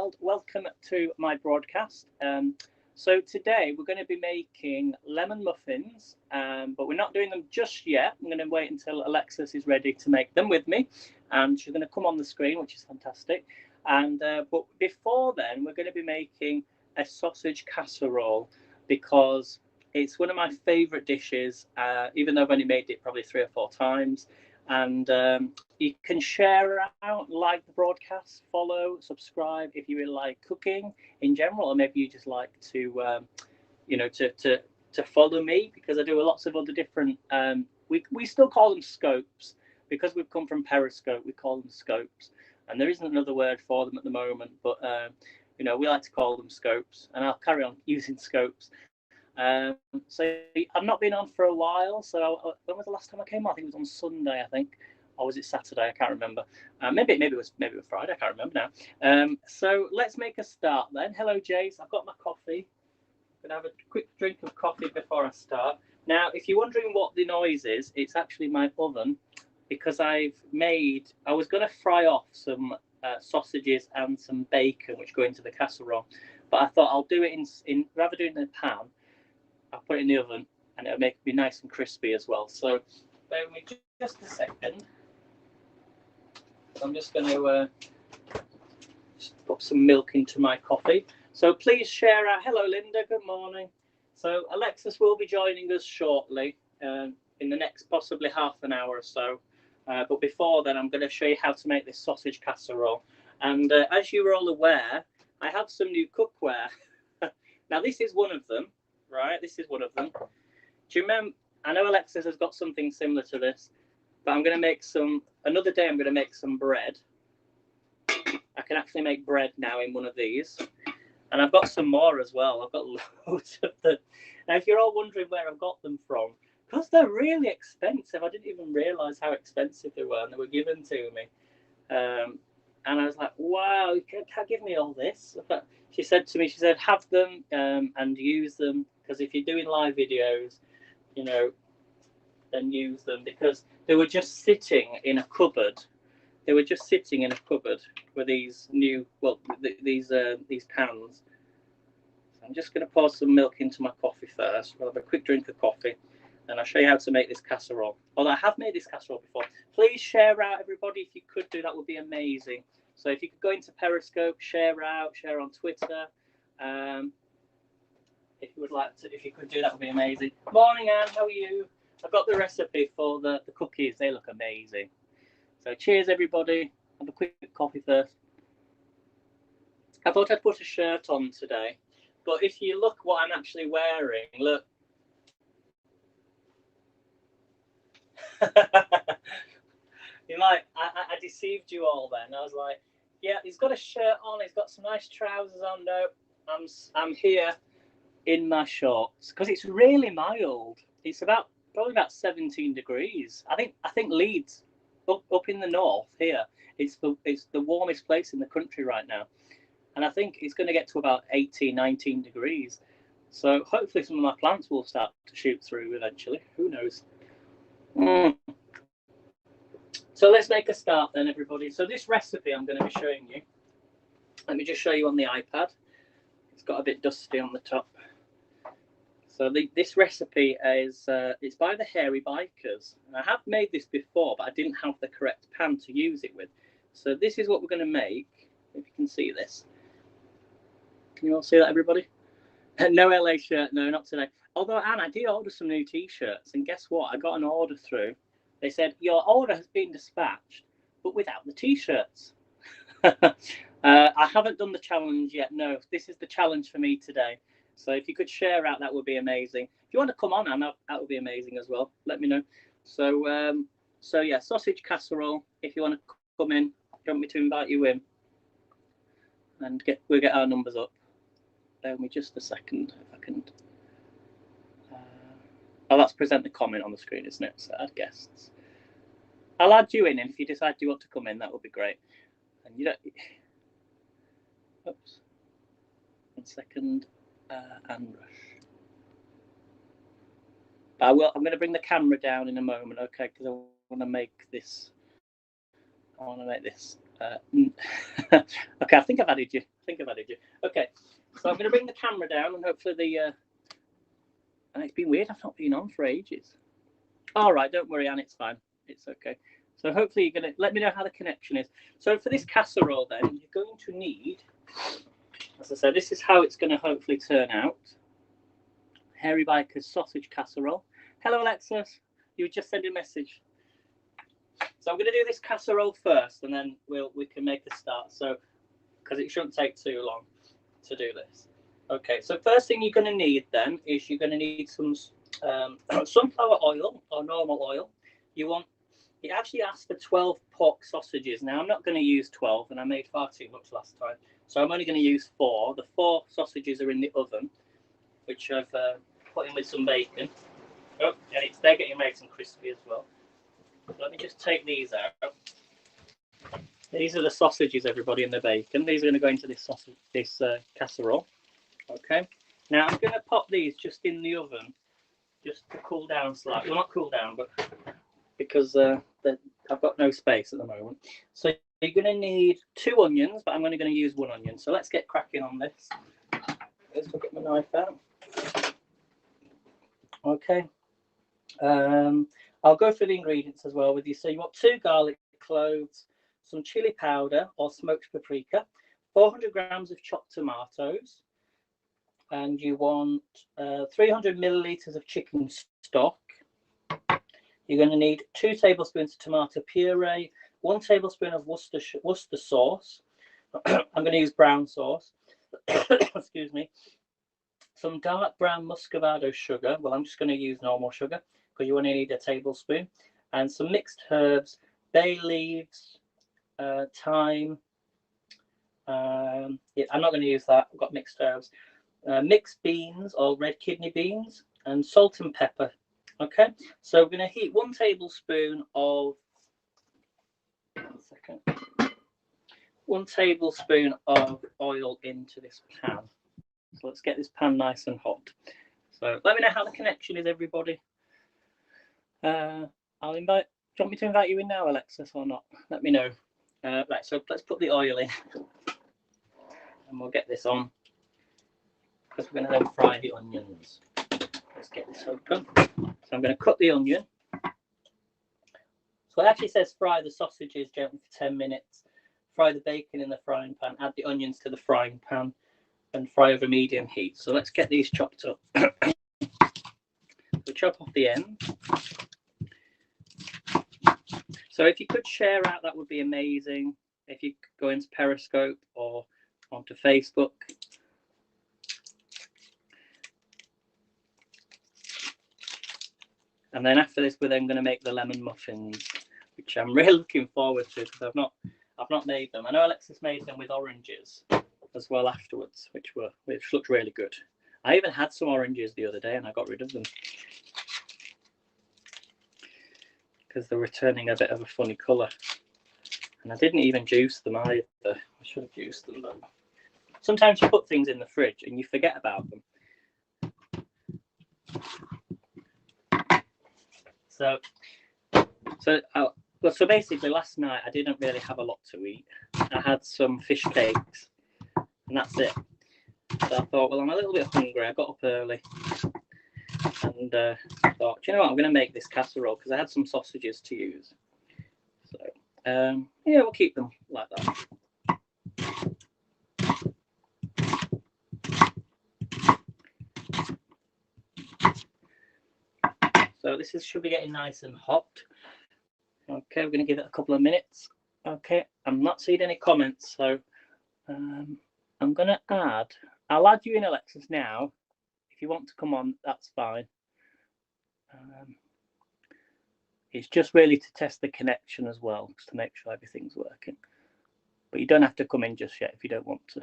world. Welcome to my broadcast. So today we're going to be making lemon muffins, but we're not doing them just yet. I'm going to wait until Alexis is ready to make them with me, and she's going to come on the screen, which is fantastic. And but before then, we're going to be making a sausage casserole because it's one of my favourite dishes, even though I've only made it probably 3 or 4 times. And you can share out, like the broadcast, follow, subscribe if you really like cooking in general, or maybe you just like to, to follow me, because I do lots of other different. We still call them scopes because we've come from Periscope. We call them scopes, and there isn't another word for them at the moment. But we like to call them scopes, and I'll carry on using scopes. So I've not been on for a while. So when was the last time I came on? I think it was on Sunday, I think, or was it Saturday? I can't remember. Maybe it was Friday. I can't remember now. So let's make a start then. Hello, Jace. I've got my coffee. I'm gonna have a quick drink of coffee before I start. Now, if you're wondering what the noise is, it's actually my oven, because I was going to fry off some sausages and some bacon, which go into the casserole, but I thought I'll do it in rather doing it in a pan. I'll put it in the oven and it'll be nice and crispy as well. So bear with me just a second. I'm just going to put some milk into my coffee. So please share out. Hello, Linda. Good morning. So Alexis will be joining us shortly in the next possibly half an hour or so. But before then, I'm going to show you how to make this sausage casserole. And as you are all aware, I have some new cookware. Now, this is one of them. Right, this is one of them. Do you remember? I know Alexis has got something similar to this, but I'm going to make another day. I'm going to make some bread. I can actually make bread now in one of these, and I've got some more as well. I've got loads of them. Now, if you're all wondering where I've got them from, because they're really expensive. I didn't even realise how expensive they were, and they were given to me. And I was like, wow, you can't give me all this. But she said to me, have them and use them, because if you're doing live videos, then use them, because they were just sitting in a cupboard. They were just sitting in a cupboard with these these pans. So I'm just going to pour some milk into my coffee first. I'll have a quick drink of coffee, and I'll show you how to make this casserole. Although I have made this casserole before. Please share out, everybody. If you could do that, would be amazing. So if you could go into Periscope, share out, share on Twitter. If you could do that, would be amazing. Morning, Anne. How are you? I've got the recipe for the cookies. They look amazing. So cheers, everybody. Have a quick coffee first. I thought I'd put a shirt on today, but if you look what I'm actually wearing, look. You might, I deceived you all then. I was like, yeah, he's got a shirt on, he's got some nice trousers on. No, I'm here in my shorts because it's really mild. It's probably about 17 degrees. I think Leeds, up in the north here, it's the warmest place in the country right now, and I think it's going to get to about 18, 19 degrees. So hopefully some of my plants will start to shoot through eventually. Who knows? So let's make a start then, everybody. So this recipe I'm going to be showing you. Let me just show you on the iPad. It's got a bit dusty on the top. So this recipe is it's by the Hairy Bikers. I have made this before, but I didn't have the correct pan to use it with. So this is what we're going to make. If you can see this. Can you all see that, everybody? No LA shirt, no, not today. Although, Anne, I did order some new T-shirts, and guess what? I got an order through. They said, your order has been dispatched, but without the T-shirts. I haven't done the challenge yet. No, this is the challenge for me today. So if you could share out, that would be amazing. If you want to come on, Anna, that would be amazing as well. Let me know. So yeah, sausage casserole. If you want to come in, do you want me to invite you in? And we'll get our numbers up. Bear with me just a second, if I can. That's present the comment on the screen, isn't it? So add guests. I'll add you in, and if you decide you want to come in, that would be great. And you don't. Oops. 1 second. And rush. But I'm going to bring the camera down in a moment, okay? Because I want to make this. Okay, I think I've added you. think I've added you. Okay, so I'm going to bring the camera down and hopefully the... And it's been weird, I've not been on for ages. All right, don't worry, Anne, it's fine. It's okay. So hopefully you're going to let me know how the connection is. So for this casserole then, you're going to need, as I said, this is how it's going to hopefully turn out. Hairy Biker's sausage casserole. Hello, Alexis. You just sent a message. So I'm going to do this casserole first, and then we can make a start. So, because it shouldn't take too long to do this. Okay. So first thing you're going to need then is you're going to need some sunflower oil or normal oil. It actually asks for 12 pork sausages. Now I'm not going to use 12, and I made far too much last time, so I'm only going to use 4. The 4 sausages are in the oven, which I've put in with some bacon. Oh, and they're getting nice and crispy as well. Let me just take these out. These are the sausages, everybody, and the bacon. These are going to go into this casserole. Okay. Now I'm going to pop these just in the oven, just to cool down slightly. Well, not cool down, but because I've got no space at the moment. So you're going to need 2 onions, but I'm only going to use 1 onion. So let's get cracking on this. Let's get my knife out. Okay. I'll go through the ingredients as well with you. So you want 2 garlic cloves, some chili powder or smoked paprika, 400 grams of chopped tomatoes, and you want 300 millilitres of chicken stock. You're going to need 2 tablespoons of tomato puree, 1 tablespoon of Worcester sauce. I'm going to use brown sauce. Excuse me. Some dark brown muscovado sugar. Well, I'm just going to use normal sugar because you only need a tablespoon. And some mixed herbs, bay leaves, thyme. Yeah, I'm not going to use that. I've got mixed herbs. Mixed beans or red kidney beans, and salt and pepper. Okay, so we're going to heat 1 tablespoon of 1 tablespoon of oil into this pan. So let's get this pan nice and hot. So let me know how the connection is, everybody. I'll invite. Do you want me to invite you in now, Alexis, or not? Let me know. Right, so let's put the oil in, and we'll get this on because we're going to then fry the onions. Let's get this open. So I'm going to cut the onion. So it actually says fry the sausages gently for 10 minutes. Fry the bacon in the frying pan. Add the onions to the frying pan and fry over medium heat. So let's get these chopped up. So chop off the end. So if you could share out, that would be amazing. If you could go into Periscope or onto Facebook. And then after this, we're then going to make the lemon muffins, which I'm really looking forward to because I've not made them. I know Alexis made them with oranges as well afterwards, which looked really good. I even had some oranges the other day and I got rid of them because they were turning a bit of a funny colour. And I didn't even juice them either. I should have juiced them, but sometimes you put things in the fridge and you forget about them. So basically last night I didn't really have a lot to eat. I had some fish cakes and that's it. So I thought, well, I'm a little bit hungry. I got up early and thought, you know what, I'm going to make this casserole because I had some sausages to use. So yeah, we'll keep them like that. So this should be getting nice and hot. Okay, we're going to give it a couple of minutes. Okay, I'm not seeing any comments, so I'm going to I'll add you in, Alexis, now. If you want to come on, that's fine. It's just really to test the connection as well, just to make sure everything's working. But you don't have to come in just yet if you don't want to.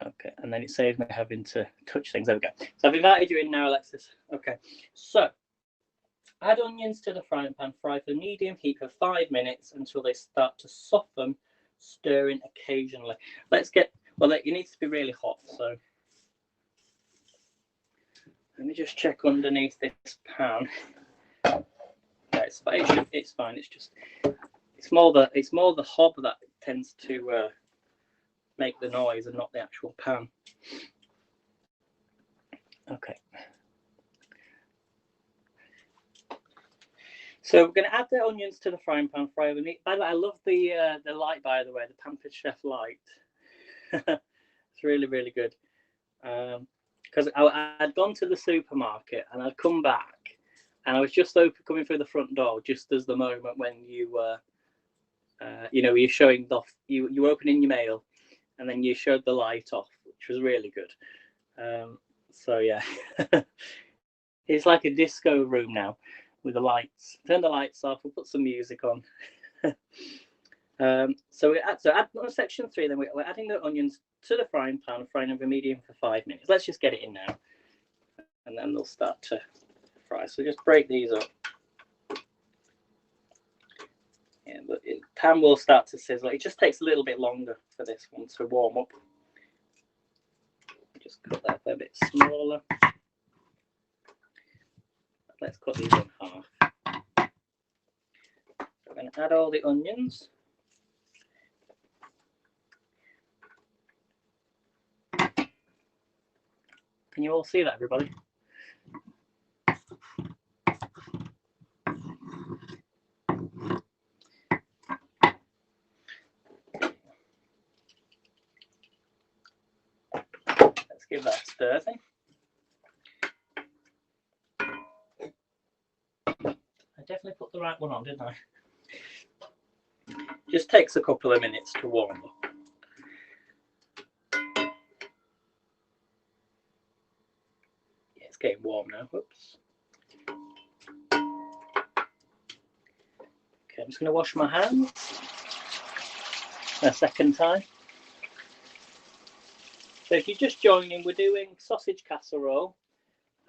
Okay, and then it saves me having to touch things. There we go. So I've invited you in now, Alexis. Okay, so add onions to the frying pan. Fry for medium heat for 5 minutes until they start to soften, stirring occasionally. Let's get, well, it needs to be really hot. So let me just check underneath this pan. No, it's fine. It's fine. It's more the hob that tends to make the noise and not the actual pan. Okay. So we're going to add the onions to the frying pan, fry over meat. By the way, I love the light, by the way, the Pampered Chef light. It's really, really good. Because I'd gone to the supermarket and I'd come back and I was just coming through the front door just as the moment when you were, you're showing off, you opening your mail and then you showed the light off, which was really good. So yeah, it's like a disco room now with the lights. Turn the lights off, we'll put some music on. So add on section 3, then we're adding the onions to the frying pan, frying over medium for 5 minutes. Let's just get it in now, and then they'll start to fry. So just break these up. Yeah, but the pan will start to sizzle. It just takes a little bit longer for this one to warm up. Just cut that a bit smaller. Let's cut these in half. So we're going to add all the onions. Can you all see that, everybody? Let's give that a stir thing. I definitely put the right one on, didn't I? Just takes a couple of minutes to warm up. Yeah, it's getting warm now. Whoops. Okay, I'm just going to wash my hands a second time. So if you're just joining, we're doing sausage casserole,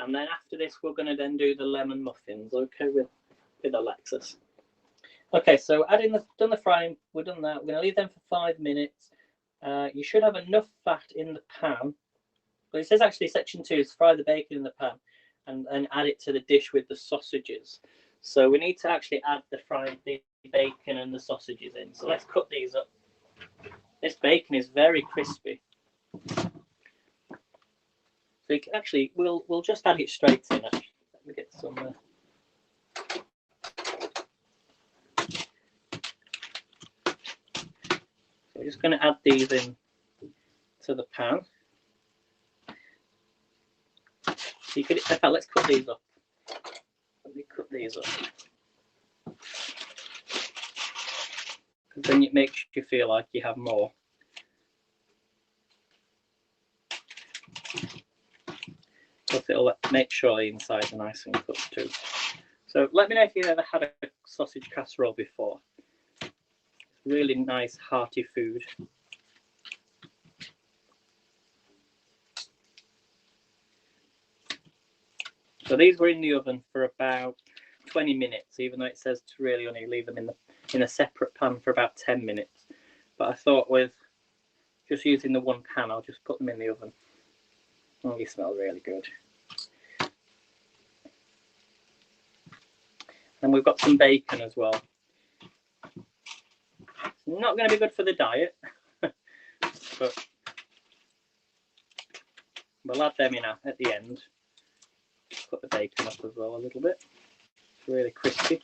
and then after this we're going to then do the lemon muffins, okay, with Alexis. Okay, so done the frying, we've done that. We're going to leave them for 5 minutes. You should have enough fat in the pan, but it says actually section 2 is fry the bacon in the pan and add it to the dish with the sausages. So we need to actually add the bacon and the sausages in. So let's cut these up. This bacon is very crispy. So you can actually, we'll just add it straight in. Actually. Let me get some. So we're just going to add these in to the pan. So you could, in fact, let's cut these up. Let me cut these up. Because then it makes you feel like you have more. Plus it'll make sure the insides are nice and cooked too. So let me know if you've ever had a sausage casserole before. It's really nice, hearty food. So these were in the oven for about 20 minutes, even though it says to really only leave them in a separate pan for about 10 minutes. But I thought with just using the one pan, I'll just put them in the oven. Oh, they smell really good. And we've got some bacon as well. It's not going to be good for the diet, but we'll add them in at the end. Put the bacon up as well a little bit. It's really crispy.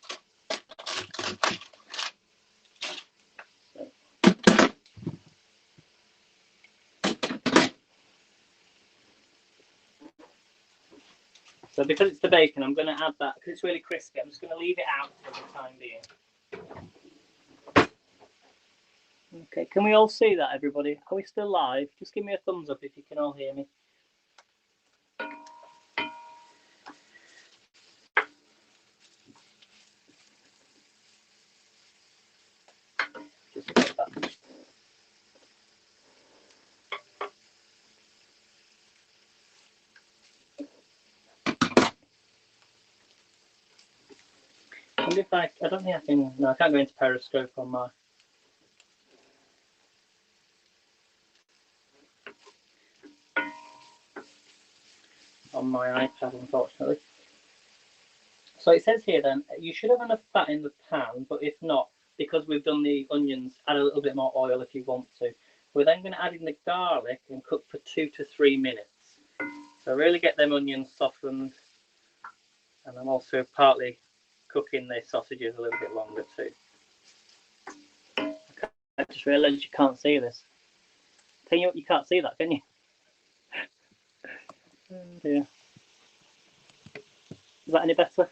So because it's the bacon, I'm going to add that, because it's really crispy, I'm just going to leave it out for the time being. Okay, can we all see that, everybody? Are we still live? Just give me a thumbs up if you can all hear me. Just like that. And if I don't think I can, no, I can't go into Periscope on my iPad, unfortunately. So it says here then, you should have enough fat in the pan, but if not, because we've done the onions, add a little bit more oil if you want to. We're then going to add in the garlic and cook for 2 to 3 minutes. So really get them onions softened. And I'm also partly cooking the sausages a little bit longer too. I just realised you can't see this. You can't see that, can you? Oh dear. Is that any better?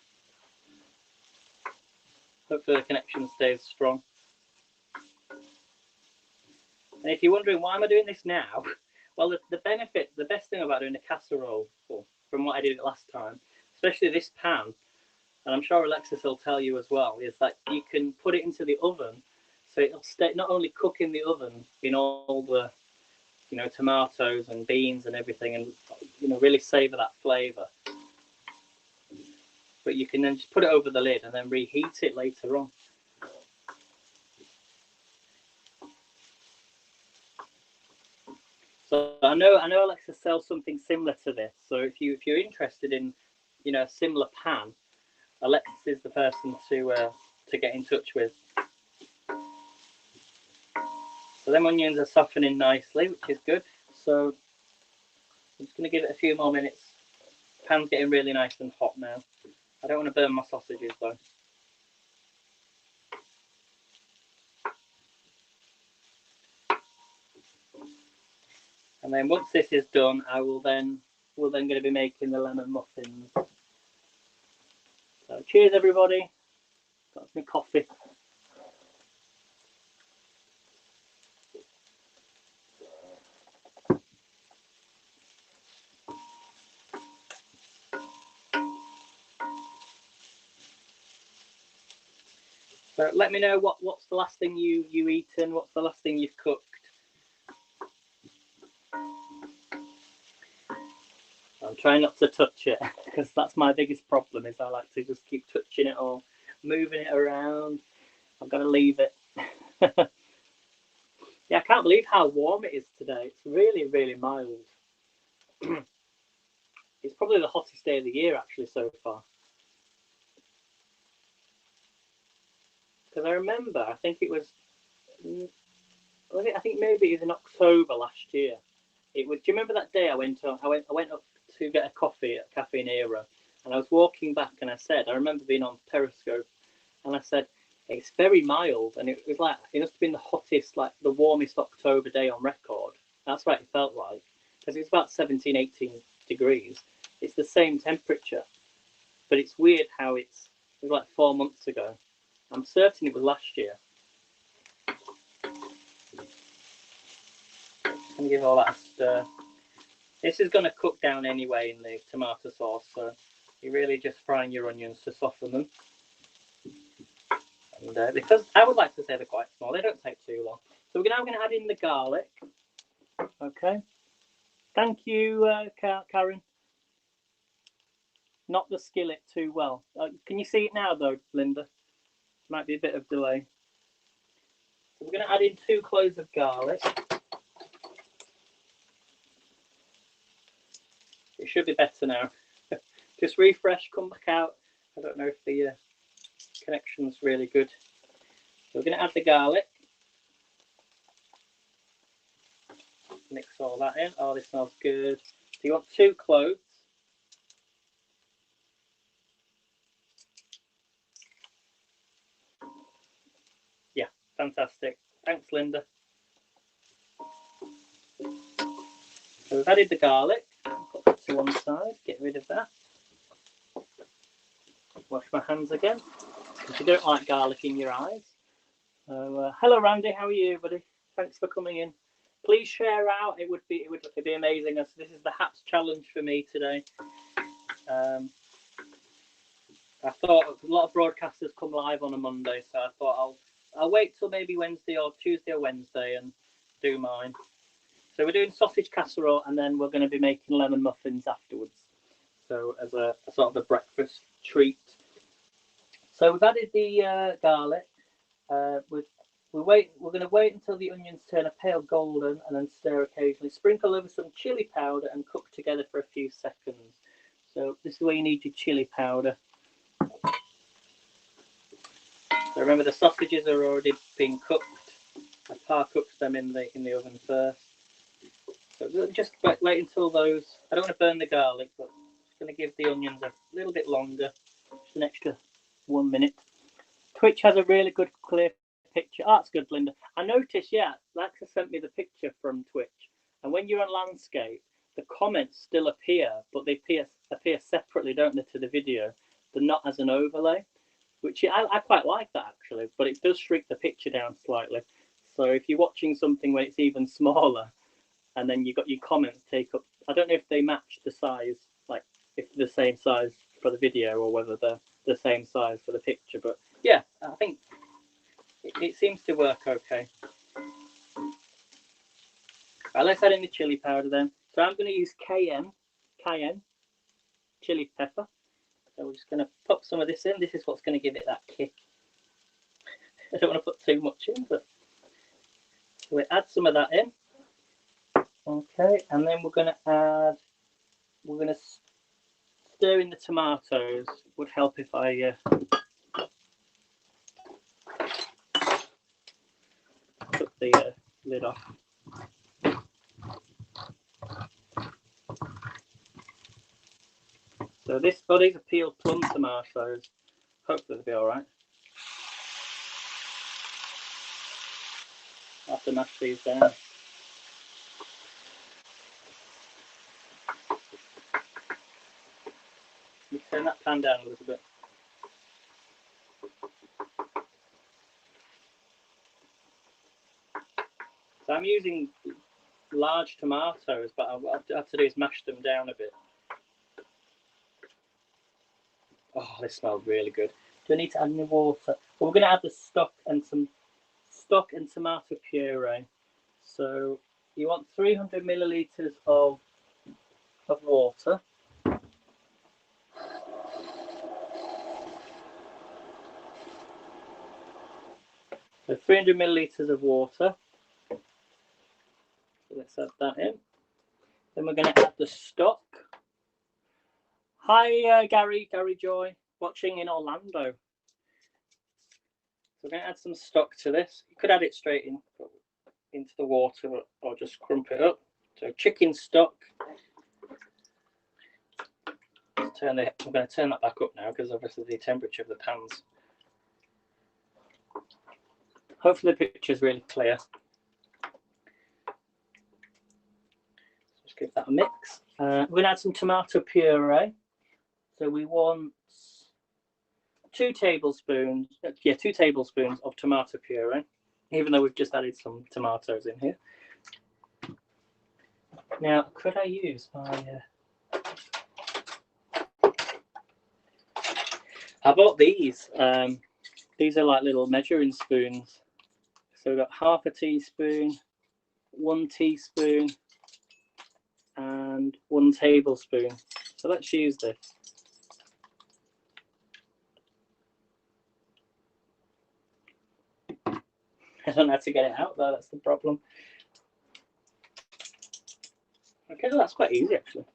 Hopefully the connection stays strong. And if you're wondering why am I doing this now, well, the best thing about doing a casserole, from what I did last time, especially this pan, and I'm sure Alexis will tell you as well, is that you can put it into the oven, so it'll stay not only cook in the oven in all the, tomatoes and beans and everything, and really savour that flavour. But you can then just put it over the lid and then reheat it later on. So I know Alexa sells something similar to this. So if you're interested in, a similar pan, Alexis is the person to get in touch with. So them onions are softening nicely, which is good. So I'm just going to give it a few more minutes. The pan's getting really nice and hot now. I don't want to burn my sausages though. And then once this is done, we're then going to be making the lemon muffins. So cheers everybody. Got some coffee. So let me know what's the last thing you've eaten, what's the last thing you've cooked. I'm trying not to touch it because that's my biggest problem, is I like to just keep touching it or moving it around. I've got to leave it. Yeah, I can't believe how warm it is today. It's really, really mild. It's probably the hottest day of the year actually so far. Because I remember, I think maybe it was in October last year. Do you remember that day I went up to get a coffee at Cafe Nero, and I was walking back and I remember being on Periscope, and I said, it's very mild, and it was like, it must have been the hottest, like the warmest October day on record. That's what it felt like, because it was about 17, 18 degrees. It's the same temperature, but it's weird how it was like 4 months ago. I'm certain it was last year. And give all that a stir. This is going to cook down anyway in the tomato sauce, so you're really just frying your onions to soften them. And because I would like to say they're quite small, they don't take too long. So we're now going to add in the garlic. Okay. Thank you, Karen. Not the skillet too well. Can you see it now, though, Linda? Might be a bit of delay. So we're going to add in 2 cloves of garlic. It should be better now. Just refresh, come back out. I don't know if the connection's really good. So we're going to add the garlic. Mix all that in. Oh, this smells good. So you want 2 cloves. Yeah, fantastic. Thanks, Linda. So we've added the garlic. Put that to one side. Get rid of that. Wash my hands again, because you don't like garlic in your eyes. So, hello, Randy. How are you, buddy? Thanks for coming in. Please share out. It would be amazing. This is the Haps challenge for me today. I thought a lot of broadcasters come live on a Monday, so I thought I'll wait till maybe Tuesday or Wednesday and do mine. So we're doing sausage casserole, and then we're going to be making lemon muffins afterwards. So as a sort of a breakfast treat. So we've added the garlic. We're going to wait until the onions turn a pale golden, and then stir occasionally. Sprinkle over some chili powder and cook together for a few seconds. So this is where you need your chili powder. So So remember, the sausages are already being cooked. I par cooked them in the oven first. So just wait until those. I don't want to burn the garlic, but I'm going to give the onions a little bit longer, just an extra 1 minute. Twitch has a really good clear picture. Oh, that's good, Linda. I noticed, yeah, Alexa sent me the picture from Twitch, and when you're on landscape, the comments still appear, but they appear separately, don't they, to the video? They're not as an overlay, which I quite like that actually, but it does shrink the picture down slightly. So if you're watching something when it's even smaller, and then you've got your comments take up, I don't know if they match the size, like if they're the same size for the video or whether they're the same size for the picture. But yeah, I think it seems to work okay. Right, let's add in the chili powder then. So I'm going to use cayenne chili pepper. So we're just going to pop some of this in. This is what's going to give it that kick. I don't want to put too much in, but we add some of that in. Okay, and then we're going to stir in the tomatoes. Would help if I took the lid off. So these are peeled plum tomatoes. Hopefully they'll be all right. I'll have to mash these down. You turn that pan down a little bit. So I'm using large tomatoes, but what I have to do is mash them down a bit. Oh, this smells really good. Do I need to add any water? Well, we're going to add the stock and tomato puree. So you want 300 milliliters of water. So 300 milliliters of water. So let's add that in. Then we're going to add the stock. Hi, Gary Joy, watching in Orlando. So we're going to add some stock to this. You could add it straight into the water or just crump it up. So chicken stock. I'm going to turn that back up now because obviously the temperature of the pan's. Hopefully the picture is really clear. Let's give that a mix. We're going to add some tomato puree. So we want 2 tablespoons. Yeah, 2 tablespoons of tomato puree. Even though we've just added some tomatoes in here. Now, could I use my? I bought these. These are like little measuring spoons. So we've got half a teaspoon, 1 teaspoon, and 1 tablespoon. So let's use this. I don't know how to get it out though, that's the problem. Okay, so that's quite easy actually.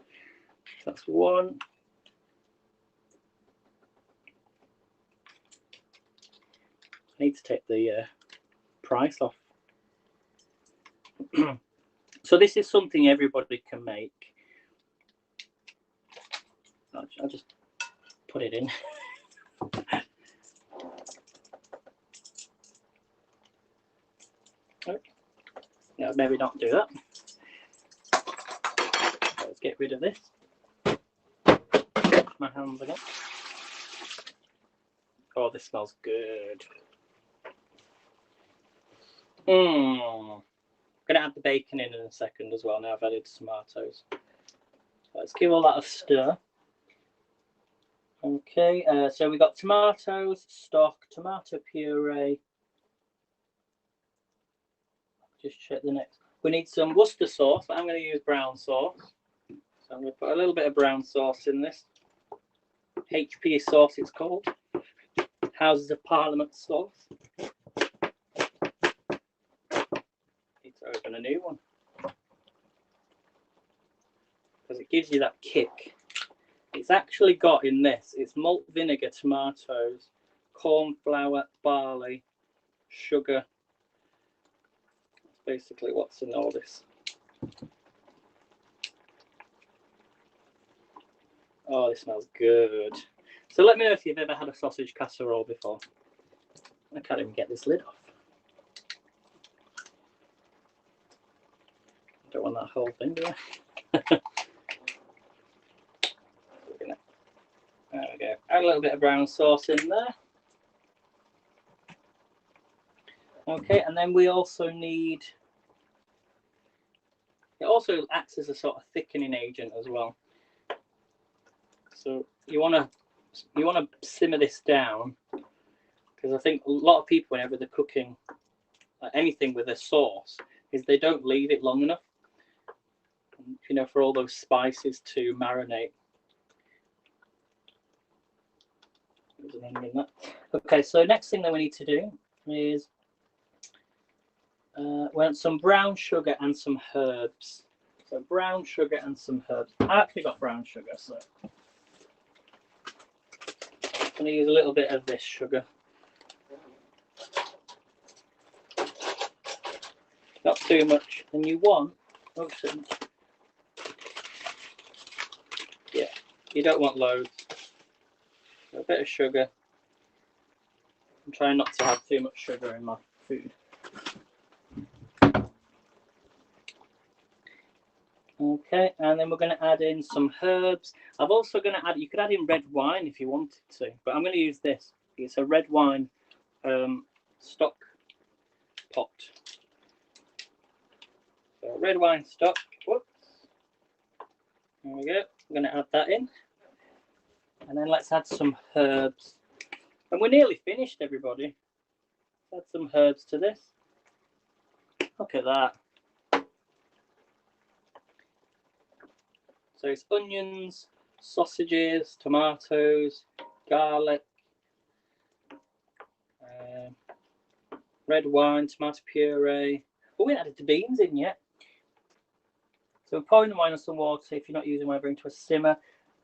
So that's 1. I need to take the price off. So this is something everybody can make. I'll just put it in. No, maybe not do that. Let's get rid of this. My hands again. Oh, this smells good. I'm going to add the bacon in a second as well. Now I've added tomatoes. Let's give all that a stir. Okay, so we've got tomatoes, stock, tomato puree. Just check the next. We need some Worcester sauce, but I'm going to use brown sauce. So I'm going to put a little bit of brown sauce in this. HP sauce it's called. Houses of Parliament sauce. Need to open a new one. Because it gives you that kick. It's actually got in this, it's malt vinegar, tomatoes, corn flour, barley, sugar. That's basically what's in all this. Oh, this smells good. So let me know if you've ever had a sausage casserole before. I can't even get this lid off. Don't want that whole thing, do I? There we go. Add a little bit of brown sauce in there. Okay, and then we also need, it also acts as a sort of thickening agent as well. So you want to simmer this down, because I think a lot of people, whenever they're cooking anything with a sauce, is they don't leave it long enough, you know, for all those spices to marinate. There's an onion in that. Okay, so next thing that we need to do is we want some brown sugar and some herbs. So brown sugar and some herbs. I actually got brown sugar, so I'm going to use a little bit of this sugar. Not too much. And you want, yeah, you don't want loads. So a bit of sugar. I'm trying not to have too much sugar in my food. Okay, and then we're going to add in some herbs. I'm also going to add, you could add in red wine if you wanted to, but I'm going to use this. It's a red wine stock pot. So red wine stock. Whoops. There we go. I'm going to add that in. And then let's add some herbs. And we're nearly finished, everybody. Let's add some herbs to this. Look at that. So it's onions, sausages, tomatoes, garlic, red wine, tomato puree. Oh, we haven't added the beans in yet. So we're pouring the wine and some water. If you're not using wine, bring to a simmer.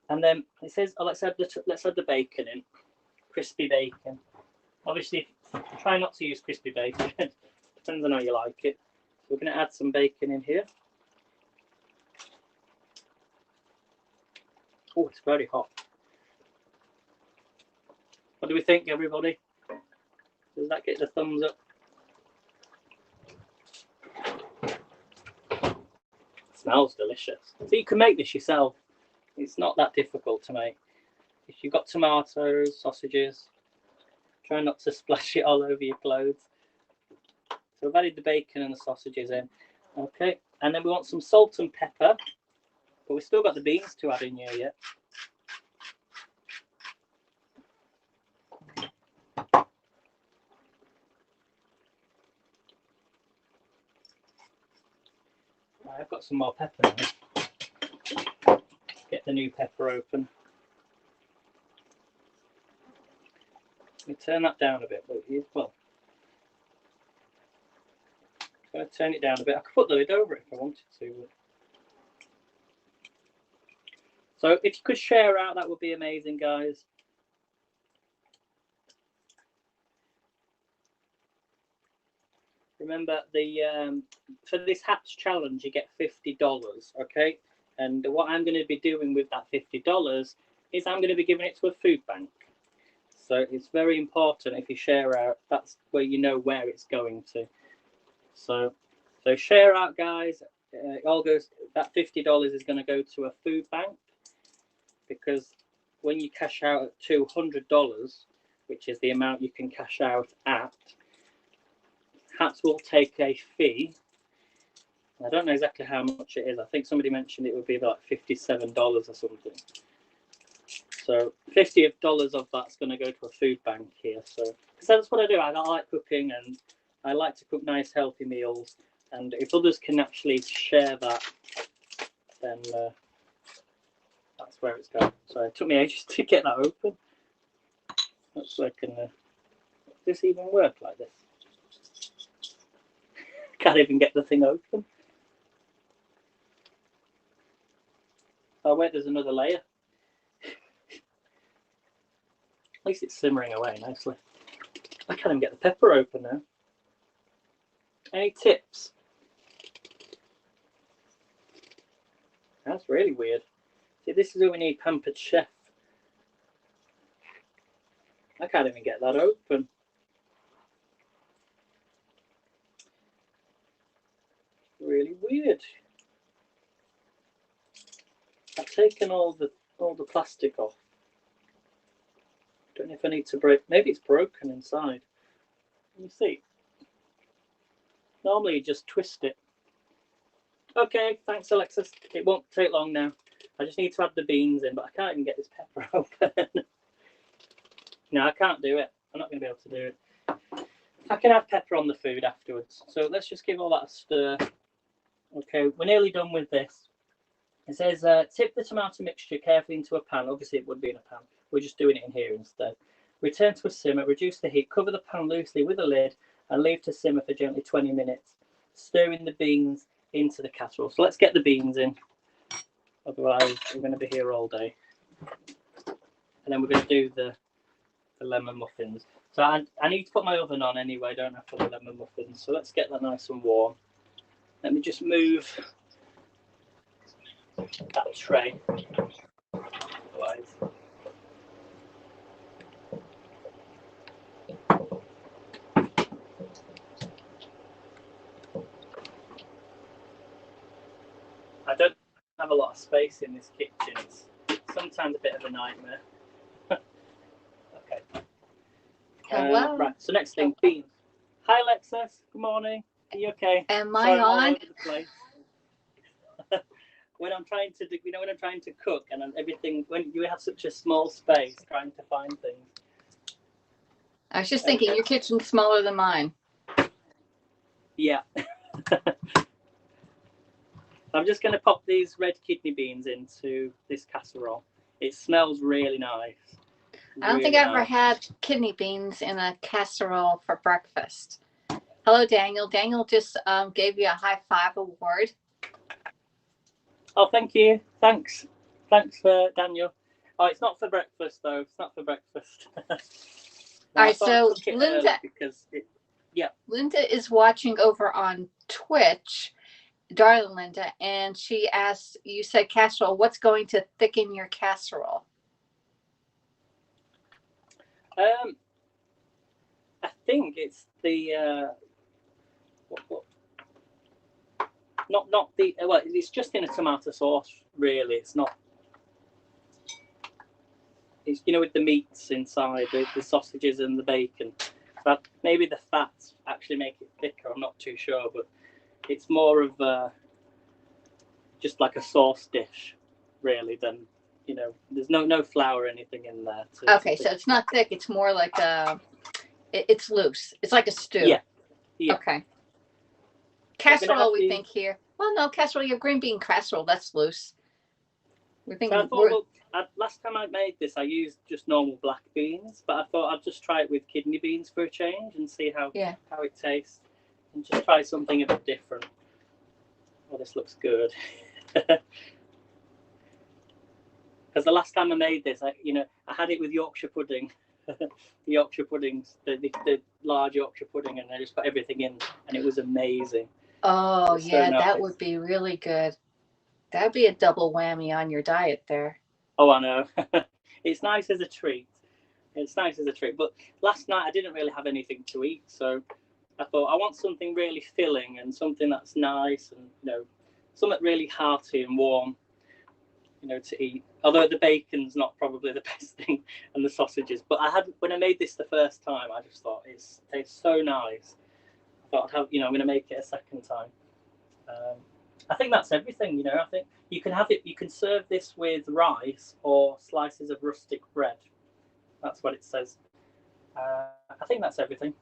And then it says, oh, let's add the bacon in, crispy bacon. Obviously, try not to use crispy bacon. Depends on how you like it. So we're going to add some bacon in here. Oh, it's very hot. What do we think, everybody? Does that get the thumbs up? It smells delicious. So you can make this yourself. It's not that difficult to make. If you've got tomatoes, sausages, try not to splash it all over your clothes. So I've added the bacon and the sausages in. Okay, and then we want some salt and pepper, but we've still got the beans to add in here yet. I've got some more pepper now. Get the new pepper open. Let me turn that down a bit, well, I'm going to turn it down a bit. I could put the lid over it if I wanted to. So if you could share out, that would be amazing, guys. Remember, for this Hats challenge, you get $50, okay? And what I'm going to be doing with that $50 is I'm going to be giving it to a food bank. So it's very important if you share out, that's where you know where it's going to. So share out, guys. It all goes, that $50 is going to go to a food bank, because when you cash out at $200, which is the amount you can cash out at, Hats will take a fee. I don't know exactly how much it is. I think somebody mentioned it would be about $57 or something. So $50 of that's going to go to a food bank here. So that's what I do. I like cooking, and I like to cook nice, healthy meals. And if others can actually share that, then that's where it's going. So it took me ages to get that open. That's where I can. Does this even work like this? Can't even get the thing open. Oh wait, there's another layer. At least it's simmering away nicely. I can't even get the pepper open now. Any tips? That's really weird. See, this is where we need pampered chef. I can't even get that open. Really weird. I've taken all the plastic off. Don't know if I need to break. Maybe it's broken inside. Let me see. Normally you just twist it. Okay, thanks Alexis. It won't take long now. I just need to add the beans in, but I can't even get this pepper open. No, I can't do it. I'm not going to be able to do it. I can have pepper on the food afterwards. So let's just give all that a stir. Okay, we're nearly done with this. It says, tip the tomato mixture carefully into a pan. Obviously, it would be in a pan. We're just doing it in here instead. Return to a simmer, reduce the heat, cover the pan loosely with a lid, and leave to simmer for gently 20 minutes. Stirring the beans into the casserole. So let's get the beans in. Otherwise, we're going to be here all day. And then we're going to do the lemon muffins. So I need to put my oven on anyway, don't I, for the lemon muffins. So let's get that nice and warm. Let me just move that tray. Otherwise. I don't have a lot of space in this kitchen. It's sometimes a bit of a nightmare. Okay. Hello. Right, so next thing, beans. Hi Alexis, good morning. Are you okay? Am I Sorry, I'm all on? over the place. When I'm trying to do, when I'm trying to cook and everything, when you have such a small space trying to find things. I was just thinking, your kitchen's smaller than mine. Yeah. I'm just going to pop these red kidney beans into this casserole. It smells really nice. I don't think I ever had kidney beans in a casserole for breakfast. Hello, Daniel. Daniel just gave you a high five award. Oh, thank you. Thanks, Daniel. Oh, it's not for breakfast though. It's not for breakfast. All right, so Linda, yeah, Linda is watching over on Twitch, darling Linda, and she asked, you said casserole. What's going to thicken your casserole? I think it's the not the well. It's just in a tomato sauce, really. It's not. It's with the meats inside, the sausages and the bacon. But maybe the fats actually make it thicker. I'm not too sure, but it's more of just like a sauce dish, really. Than there's no flour or anything in there. Okay, so it's not thick. It's more like it's loose. It's like a stew. Yeah. Okay. Casserole, we think here. Well, no, casserole. Your green bean casserole. That's loose. We think. So I thought, last time I made this, I used just normal black beans, but I thought I'd just try it with kidney beans for a change and see how it tastes, and just try something a bit different. Oh, this looks good. Because the last time I made this, I had it with Yorkshire pudding, the Yorkshire puddings, the large Yorkshire pudding, and I just put everything in, and it was amazing. Oh yeah, so nice. That would be really good. That'd be a double whammy on your diet there. Oh, I know. It's nice as a treat. But last night I didn't really have anything to eat, so I thought I want something really filling and something that's nice and something really hearty and warm, to eat. Although the bacon's not probably the best thing, and the sausages. But when I made this the first time, I just thought it tastes so nice. I thought I'm going to make it a second time. I think that's everything. I think you can have it. You can serve this with rice or slices of rustic bread. That's what it says. I think that's everything.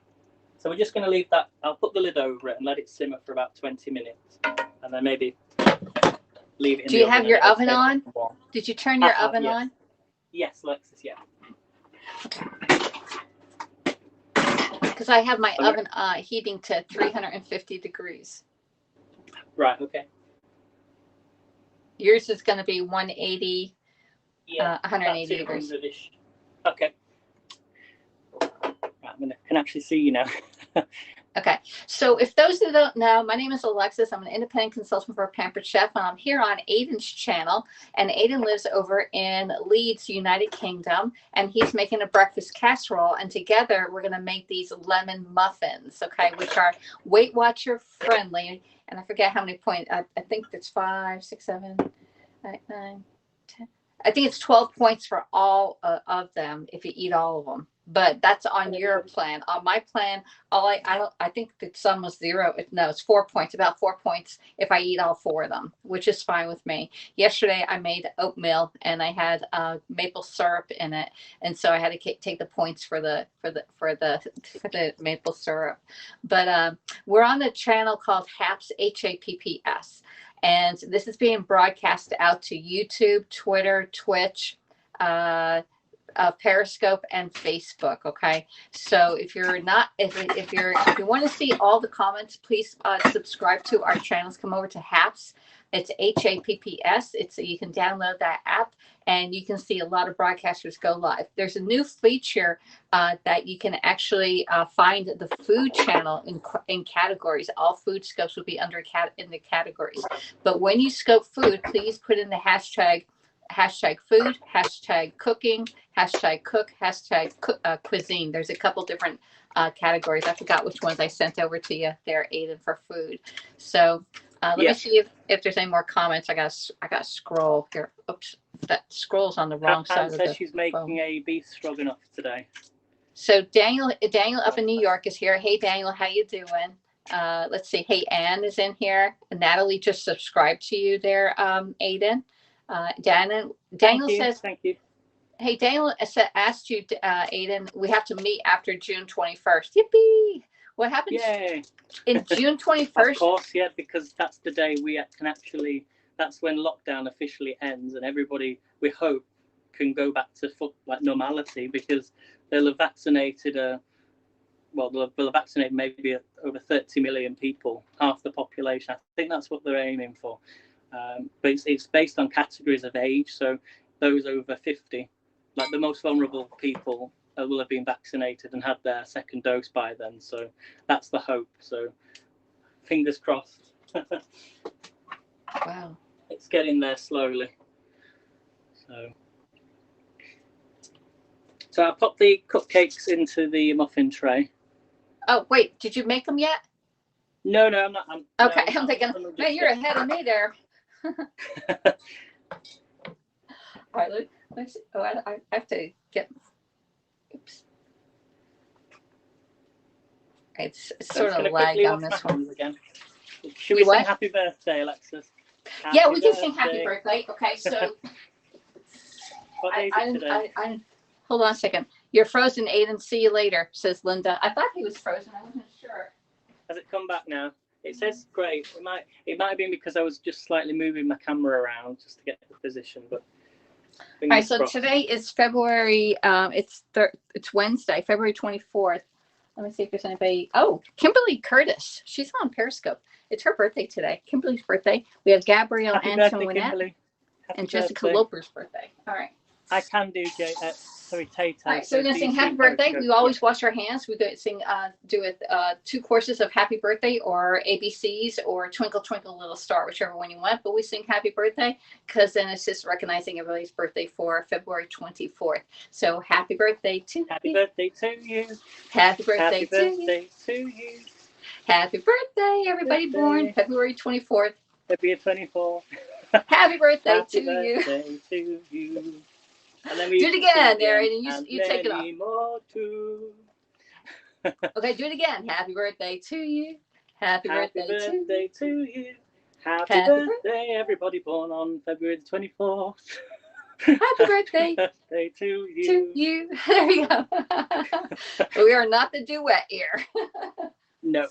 So we're just going to leave that. I'll put the lid over it and let it simmer for about 20 minutes, and then maybe leave it. Do you have your oven on? Did you turn your oven on? Yes, Alexis. Yeah. Because I have my oven heating to 350 degrees. Right. Okay. Yours is going to be 180. Yeah. 180 degrees. Okay. Right, can actually see you now. Okay, so if those who don't know, my name is Alexis. I'm an independent consultant for a Pampered Chef, and I'm here on Aiden's channel. And Aiden lives over in Leeds, United Kingdom, and he's making a breakfast casserole. And together, we're going to make these lemon muffins, okay, which are Weight Watcher friendly. And I forget how many points. I think it's 5, 6, 7, 8, 9, 10. I think it's 12 points for all of them if you eat all of them. But that's on your plan. On my plan, I think the sum was 0. No, it's 4 points. About 4 points if I eat all 4 of them, which is fine with me. Yesterday I made oatmeal and I had maple syrup in it, and so I had to take the points for the maple syrup. But we're on the channel called HAPS, HAPPS, and this is being broadcast out to YouTube, Twitter, Twitch, Periscope, and Facebook. Okay, so if you want to see all the comments, please subscribe to our channels. Come over to HAPS. It's HAPPS. You can download that app and you can see a lot of broadcasters go live. There's a new feature that you can actually find the food channel in categories. All food scopes will be in the categories. But when you scope food, please put in the hashtag food, hashtag cooking, hashtag cook, hashtag cuisine. There's a couple different categories. I forgot which ones I sent over to you there, Aiden, for food. So let me see if there's any more comments. I got to scroll here. Oops, that scroll's on the wrong side of the phone. She's making a beef stroganoff today. So Daniel up in New York is here. Hey Daniel, how you doing? Let's see. Hey, Ann is in here. Natalie just subscribed to you there, Aiden. Daniel says, thank you. Hey, Daniel asked you, Aiden, we have to meet after June 21st. Yippee! What happens in June 21st? Of course, yeah, because that's the day we can actually, that's when lockdown officially ends and everybody, we hope, can go back to normality, because they'll have vaccinated, they'll have vaccinated maybe over 30 million people, half the population. I think that's what they're aiming for. But it's based on categories of age, so those over 50, like the most vulnerable people, will have been vaccinated and had their second dose by then. So that's the hope. So fingers crossed. Wow, it's getting there slowly. So I popped the cupcakes into the muffin tray. Oh wait, did you make them yet? No, I'm not. Okay, I'm thinking, man, you're ahead of me there. All right, let's see. Oh, I have to get. Oops. It's sort of lag on this one. Again. Should we sing happy birthday, Alexis? Yeah, we can sing happy birthday. Okay, so what day is it today? Hold on a second. You're frozen, Aiden. See you later, says Linda. I thought he was frozen. I wasn't sure. Has it come back now? It says great. It might have been because I was just slightly moving my camera around just to get the position. But all right, so today is February. It's Wednesday, February 24th. Let me see if there's anybody. Oh, Kimberly Curtis. She's on Periscope. It's her birthday today. Kimberly's birthday. We have Gabrielle Antoinette and Jessica Loper's birthday. All right. I can do Tay. All right, so we're gonna sing happy birthday. We always wash our hands. We go sing, do it 2 courses of happy birthday or ABCs or Twinkle Twinkle Little Star, whichever one you want. But we sing happy birthday because then it's just recognizing everybody's birthday for February 24th. So happy birthday to you. Happy birthday to you. Happy birthday to you. Happy birthday, everybody born February 24th. February 24th. Happy birthday to you. And then we do it again, Darren, and you take it off. More too. Okay, do it again. Happy birthday to you. Happy birthday to you. Happy birthday, everybody born on February the 24th. Happy birthday to you. There you go. We are not the duet here. No.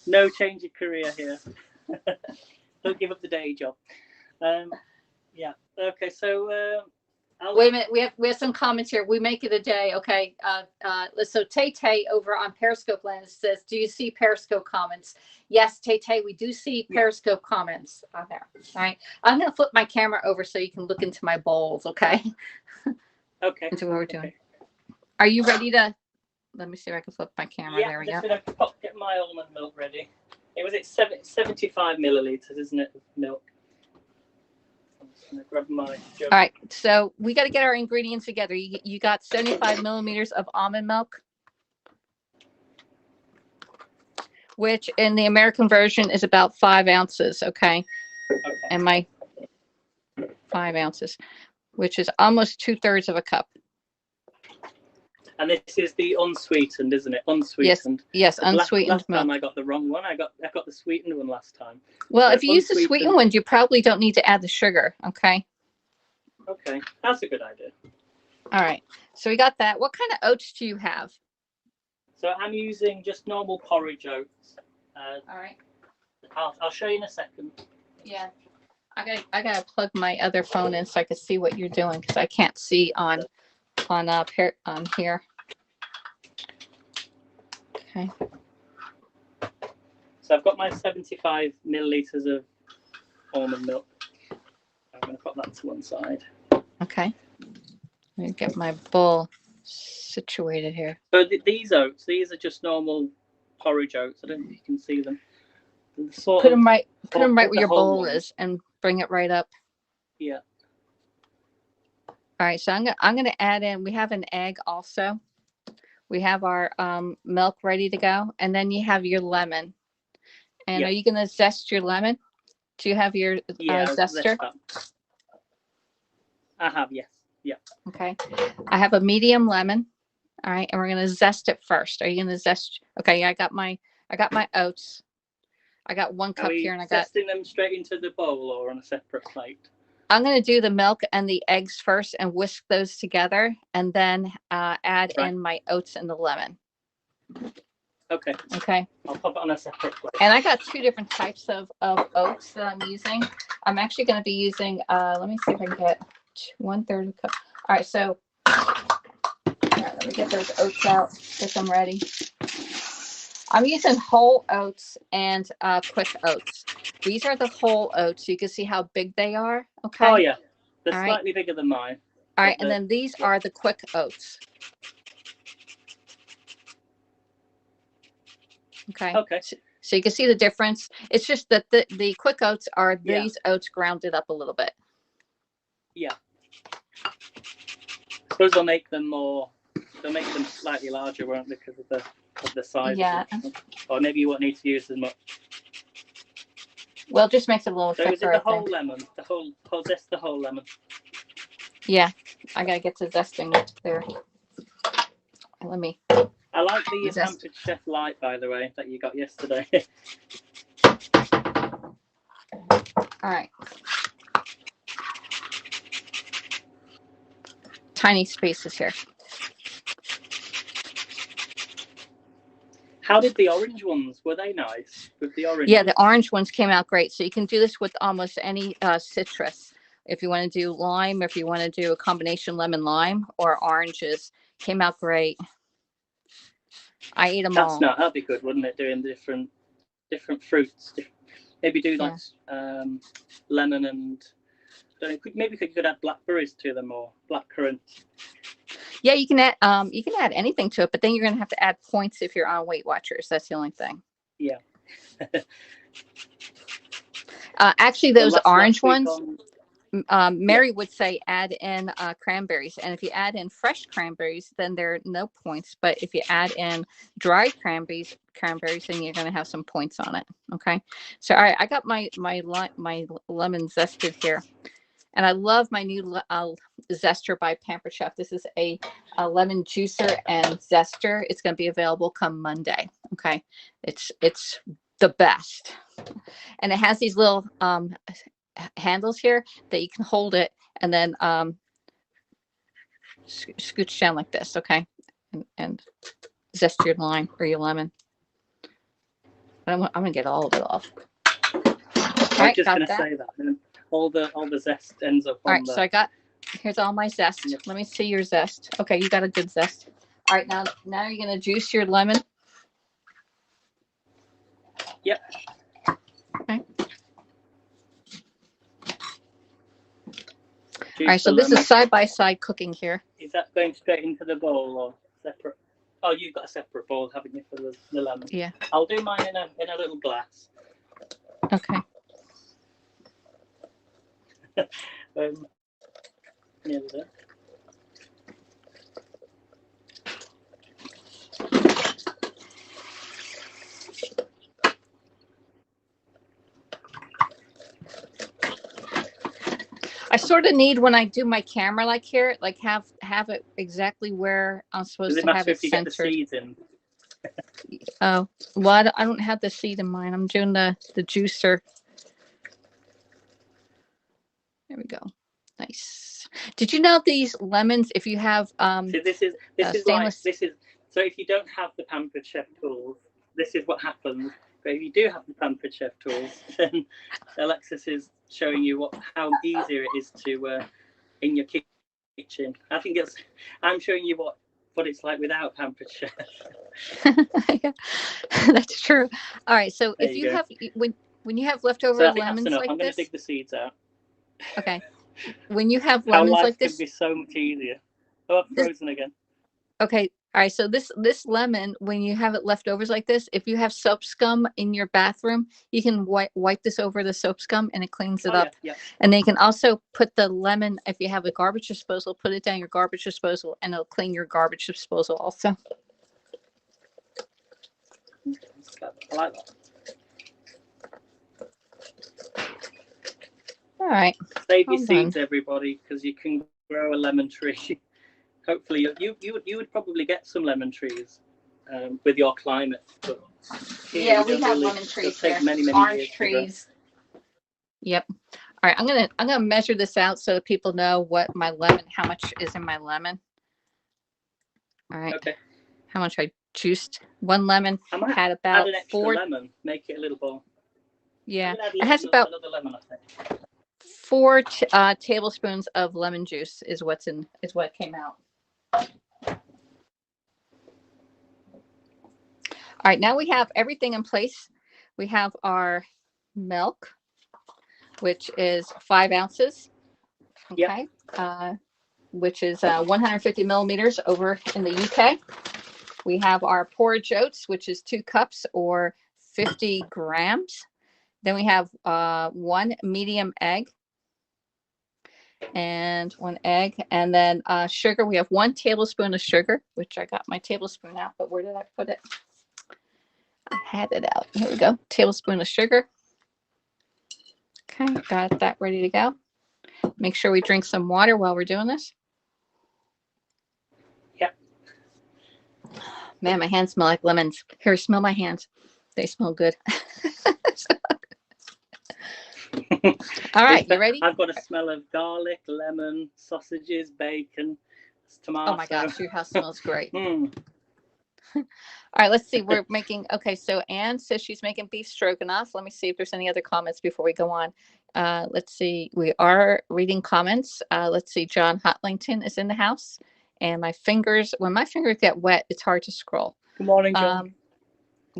No change of career here. Don't give up the day job. Yeah. Okay, so wait a minute. We have some comments here. We make it a day. Okay. So Tay over on Periscope Land says, "Do you see Periscope comments?" Yes, Tay, we do see Periscope comments on there. All right. I'm gonna flip my camera over so you can look into my bowls. Okay. Okay. Into what we're doing. Are you ready to? Let me see if I can flip my camera. Yeah, There we just go. gonna get my almond milk ready. It was 75 milliliters, isn't it, of milk? I'm just gonna grab my jug. All right, so we got to get our ingredients together. You got 75 millimeters of almond milk, which in the American version is about 5 ounces. Okay. And my 5 ounces, which is almost 2/3 of a cup. And this is the unsweetened, isn't it? Unsweetened. Yes, unsweetened last milk. time I got the wrong one. I got the sweetened one last time. Well, So if you use the sweetened one, you probably don't need to add the sugar. Okay. Okay, that's a good idea. All right. So we got that. What kind of oats do you have? So I'm using just normal porridge oats. All right. I'll show you in a second. Yeah. I gotta plug my other phone in so I can see what you're doing because I can't see on here. Okay. So I've got my 75 milliliters of almond milk. I'm going to put that to one side. Okay. Let me get my bowl situated here. So these oats, these are just normal porridge oats. I don't know if you can see them. Put them right where your bowl is and bring it right up. Yeah. All right, so I'm gonna add in. We have an egg also. We have our milk ready to go, and then you have your lemon. And are you gonna zest your lemon? Do you have your zester? I have, yes. Yeah. Okay. I have a medium lemon. All right, and we're gonna zest it first. Are you gonna zest? Okay, yeah, I got my oats. I got 1 cup here, and I got zesting them straight into the bowl or on a separate plate. I'm going to do the milk and the eggs first and whisk those together, and then add in my oats and the lemon. Okay. Okay. I'll pop it on a separate plate. And I got 2 different types of oats that I'm using. I'm actually going to be using. Let me see if I can get 1/3 of a cup. All right, so let me get those oats out. Get them ready. I'm using whole oats and quick oats. These are the whole oats. You can see how big they are. Okay. Oh yeah, they're slightly bigger than mine. All right, and then these are the quick oats. Okay. Okay. So you can see the difference. It's just that the quick oats are these oats grounded up a little bit. Yeah. I suppose they'll make them slightly larger, won't they, because of the size. Yeah. Or maybe you won't need to use as much. Well, it just makes it a little thicker. So is it the whole lemon? Zest the whole lemon? Yeah. I gotta get to zesting there. Let me. I like the Pampered Chef Light, by the way, that you got yesterday. All right. Tiny spaces here. How did the orange ones? Were they nice with the orange? Yeah, the orange ones came out great. So you can do this with almost any citrus. If you want to do lime, if you want to do a combination lemon lime or oranges, came out great. I ate them all. That'd be good, wouldn't it? Doing different fruits. Maybe do like lemon and maybe you could add blackberries to them or blackcurrant. Yeah, you can add anything to it, but then you're gonna have to add points if you're on Weight Watchers. That's the only thing. Yeah. Actually, those orange ones, Mary would say add in cranberries, and if you add in fresh cranberries, then there are no points. But if you add in dried cranberries, then you're gonna have some points on it. Okay. So all right, I got my lemon zested here. And I love my new zester by Pampered Chef. This is a lemon juicer and zester. It's going to be available come Monday. Okay, it's the best, and it has these little handles here that you can hold it and then scooch down like this. Okay, and zest your lime or your lemon. I'm going to get all of it off. I'm just going to say that. All the zest ends up on so I got, here's all my zest. Yep. Let me see your zest. Okay, you got a good zest. All right, now you're going to juice your lemon. Yep. Okay. All right, so this is side-by-side cooking here. Is that going straight into the bowl or separate? Oh, you've got a separate bowl, haven't you, for the lemon? Yeah. I'll do mine in a little glass. Okay. Nearly there. I sort of need, when I do my camera like here, like have it exactly where I'm supposed Does it to have matter it if you get the centered. seeds in? Oh, well, I don't have the seed in mine. I'm doing the juicer. There we go. Nice. Did you know these lemons, if you have See, this is stainless... so if you don't have the Pampered Chef tools, this is what happens. But if you do have the Pampered Chef tools, then Alexis is showing you how easier it is to in your kitchen. I'm showing you what it's like without Pampered Chef. Yeah, that's true. All right, so There if you go. have when you have leftover So I think lemons that's enough. like I'm going to this, dig the seeds out. okay. When you have How lemons life like could this, be so much easier. Oh, I'm frozen again. okay. All right, so this lemon, when you have it leftovers like this, if you have soap scum in your bathroom, you can wipe this over the soap scum and it cleans it up. Yeah. And then you can also put the lemon, if you have a garbage disposal, put it down your garbage disposal and it'll clean your garbage disposal also. I like that. All right. Save your seeds, everybody, because you can grow a lemon tree. Hopefully, you would probably get some lemon trees with your climate. But yeah, we have lemon trees here. Many Orange trees. Yep. All right, I'm gonna measure this out so that people know what my lemon, how much is in my lemon. All right. Okay. How much I juiced? One lemon had about add an extra lemon. Make it a little bowl. Yeah, it has about another lemon, I think. 4 tablespoons of lemon juice is what came out. All right, now we have everything in place. We have our milk, which is 5 ounces. Okay. Yep. Which is 150 milliliters over in the UK. We have our porridge oats, which is 2 cups or 50 grams. Then we have 1 medium egg and 1 egg. And then sugar, we have 1 tablespoon of sugar, which I got my tablespoon out, but where did I put it? I had it out. Here we go. Tablespoon of sugar. Okay, got that ready to go. Make sure we drink some water while we're doing this. Yep. Man, my hands smell like lemons. Here, smell my hands. They smell good. All right, you ready? I've got a smell of garlic, lemon, sausages, bacon, tomato. Oh my gosh, your house smells great. All right, let's see. We're making, okay, so Anne says she's making beef stroganoff. Let me see if there's any other comments before we go on. Let's see. We are reading comments. Let's see. John Hotlington is in the house. And my fingers, when my fingers get wet, it's hard to scroll. Good morning, John.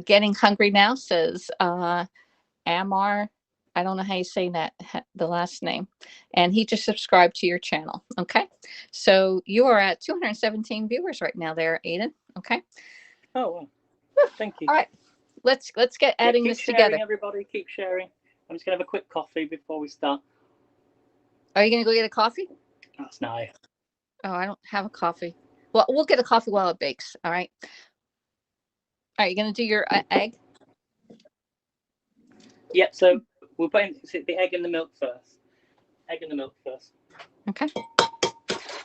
Getting hungry now says Amar. I don't know how you say that, the last name. And he just subscribed to your channel. Okay. So you are at 217 viewers right now there, Aiden. Okay. Oh, well. Thank you. All right. Let's get adding this together. Everybody, keep sharing. I'm just going to have a quick coffee before we start. Are you going to go get a coffee? That's nice. Oh, I don't have a coffee. Well, we'll get a coffee while it bakes. All right. All right. You going to do your egg? Yep. So we'll put the egg in the milk first. Egg in the milk first. Okay.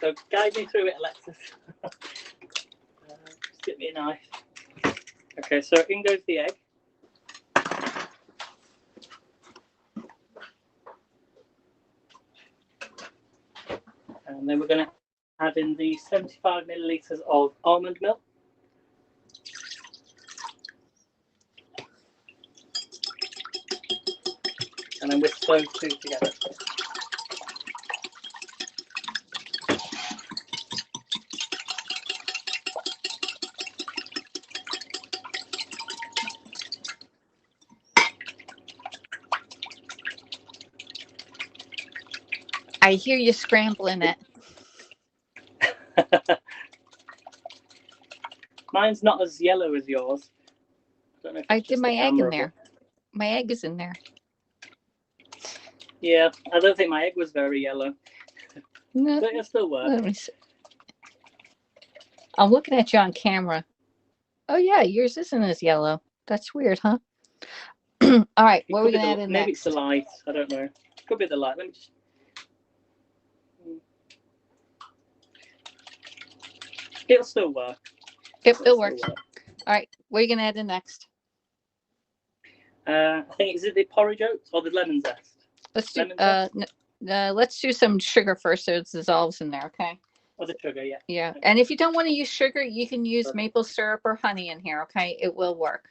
So guide me through it, Alexis. Just get me a knife. Okay, so in goes the egg. And then we're going to add in the 75 milliliters of almond milk. And then whisk those two together. I hear you scrambling it. Mine's not as yellow as yours. I don't know if I it's did just my the egg in camera, there. My egg is in there. Yeah, I don't think my egg was very yellow. No, But it still works. let me see. I'm looking at you on camera. Oh yeah, yours isn't as yellow. That's weird, huh? All right, what are we gonna add in maybe next? it's the light. I don't know. Could be the light. Let me just. It'll still work. Yep, it works. All right, what are you gonna add in next? I think is it the porridge oats or the lemon zest? Let's do some sugar first, so it dissolves in there. Okay. Or the sugar, yeah. Yeah, Okay. and if you don't want to use sugar, you can use maple syrup or honey in here. Okay, it will work.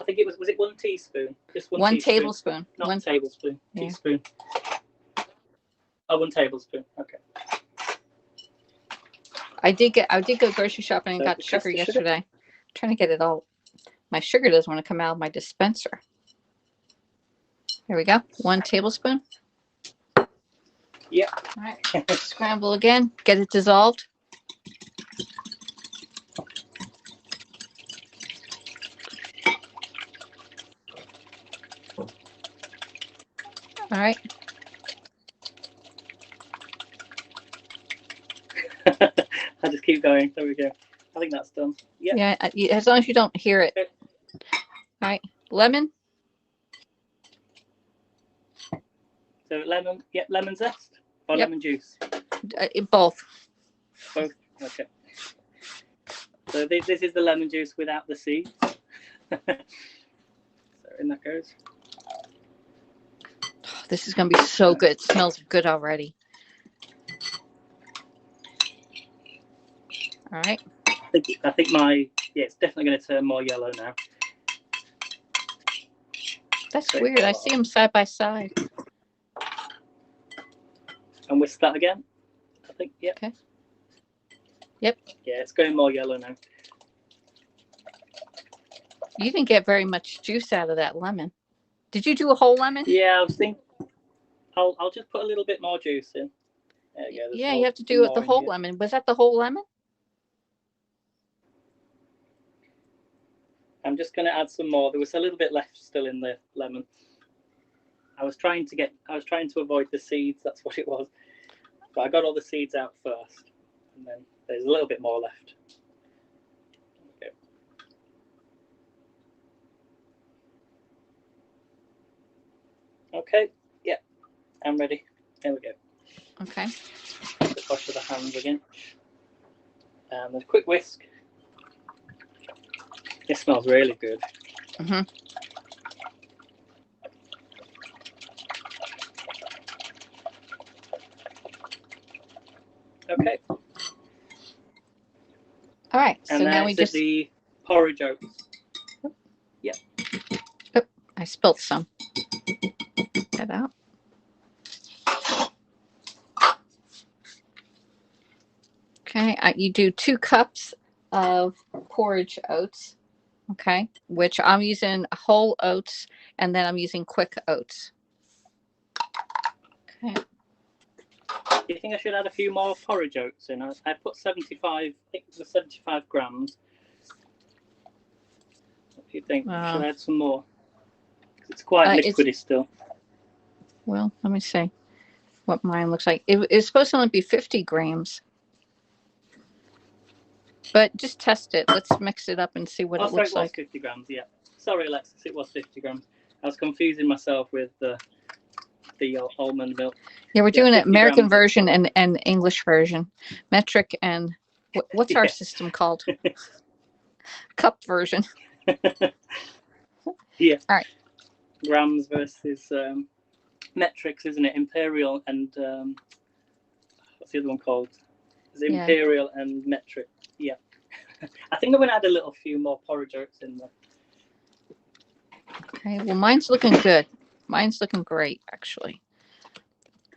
I think it was it 1 teaspoon? Just one teaspoon. tablespoon. Not one tablespoon. Yeah. Teaspoon. Oh, 1 tablespoon. Okay. I did go grocery shopping and got sugar yesterday. I'm trying to get it all. My sugar doesn't want to come out of my dispenser. Here we go. 1 tablespoon. Yeah. All right. Scramble again. Get it dissolved. All right. I just keep going. There we go. I think that's done. Yeah. Yeah, as long as you don't hear it. Okay. All right. Lemon. So lemon, lemon zest or lemon juice? Both. Both. Okay. So this is the lemon juice without the seeds. So in that goes. Oh, this is going to be so good. It smells good already. All right. I think it's definitely going to turn more yellow now. That's weird. I see them side by side. And whisk that again. I think. Yep. Okay. Yep. Yeah, it's going more yellow now. You didn't get very much juice out of that lemon. Did you do a whole lemon? Yeah, I was thinking. I'll just put a little bit more juice in. There you go. Yeah, you have to do the whole lemon. Was that the whole lemon? I'm just going to add some more. There was a little bit left still in the lemon. I was trying to avoid the seeds. That's what it was. But I got all the seeds out first, and then there's a little bit more left. Okay. Yeah, I'm ready. There we go. Okay. Just wash the hands again. And a quick whisk. It smells really good. Mm-hmm. Okay. All right. So and now we just the porridge oats. Yep. Oh, I spilled some. Get that out. Okay. You do 2 cups of porridge oats. Okay, which I'm using whole oats, and then I'm using quick oats. Okay. Do you think I should add a few more porridge oats in? I put 75. I think it was 75 grams. What do you think? Should I add some more? It's quite liquidy still. Well, let me see what mine looks like. It's supposed to only be 50 grams. But just test it. Let's mix it up and see what it looks like. 50 grams, yeah. Sorry, Alexis, it was 50 grams. I was confusing myself with the almond milk. Yeah, we're doing an American version and English version. Metric and what's our system called? Cup version. Yeah. All right. Grams versus metrics, isn't it? Imperial and what's the other one called? Is it imperial and metric? Yeah. I think I'm going to add a few more porridge oats in there. Okay, well, mine's looking good. Mine's looking great, actually.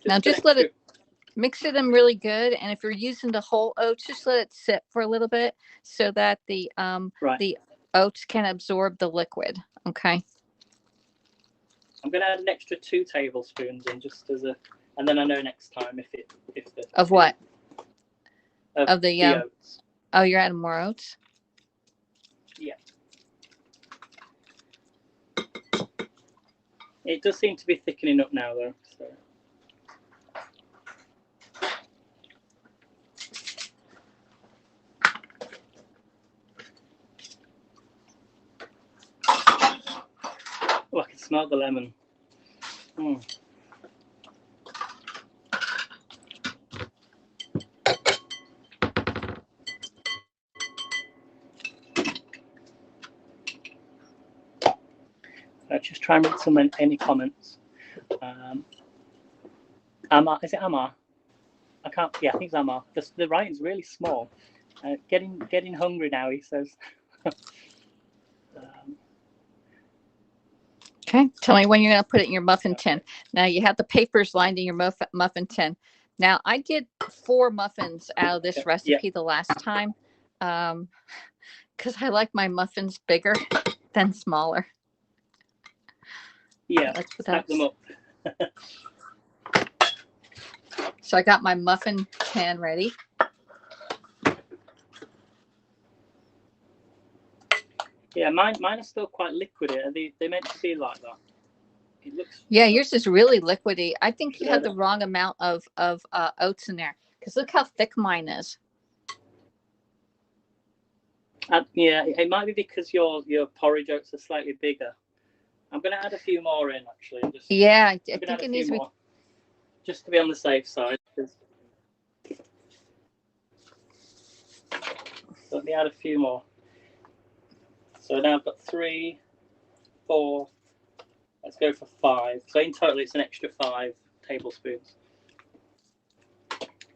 Now, just let it mix it in really good. And if you're using the whole oats, just let it sit for a little bit so that the oats can absorb the liquid. Okay. I'm going to add an extra 2 tablespoons in just as a and then I know next time if the Of what? Of the oats. Oh, you're adding more oats? Yeah. It does seem to be thickening up now, though. So. Oh, I can smell the lemon. Mm. Let's just try and read some any comments. Amar, is it Amar? I can't. Yeah, I think it's Amar. The writing's really small. Getting hungry now, he says. Okay, tell me when you're going to put it in your muffin tin. Now you have the papers lined in your muffin tin. Now I did 4 muffins out of this recipe the last time because I like my muffins bigger than smaller. Yeah, stack them up. So I got my muffin pan ready. Yeah, mine are still quite liquidy. Are they meant to be like that? It looks. Yeah, yours is really liquidy. I think you had the wrong amount of oats in there because look how thick mine is. Yeah, it might be because your porridge oats are slightly bigger. I'm going to add a few more in actually. Yeah, I think it needs more, just to be on the safe side. Let me add a few more. So now I've got 3, 4. Let's go for 5. So in total, it's an extra 5 tablespoons.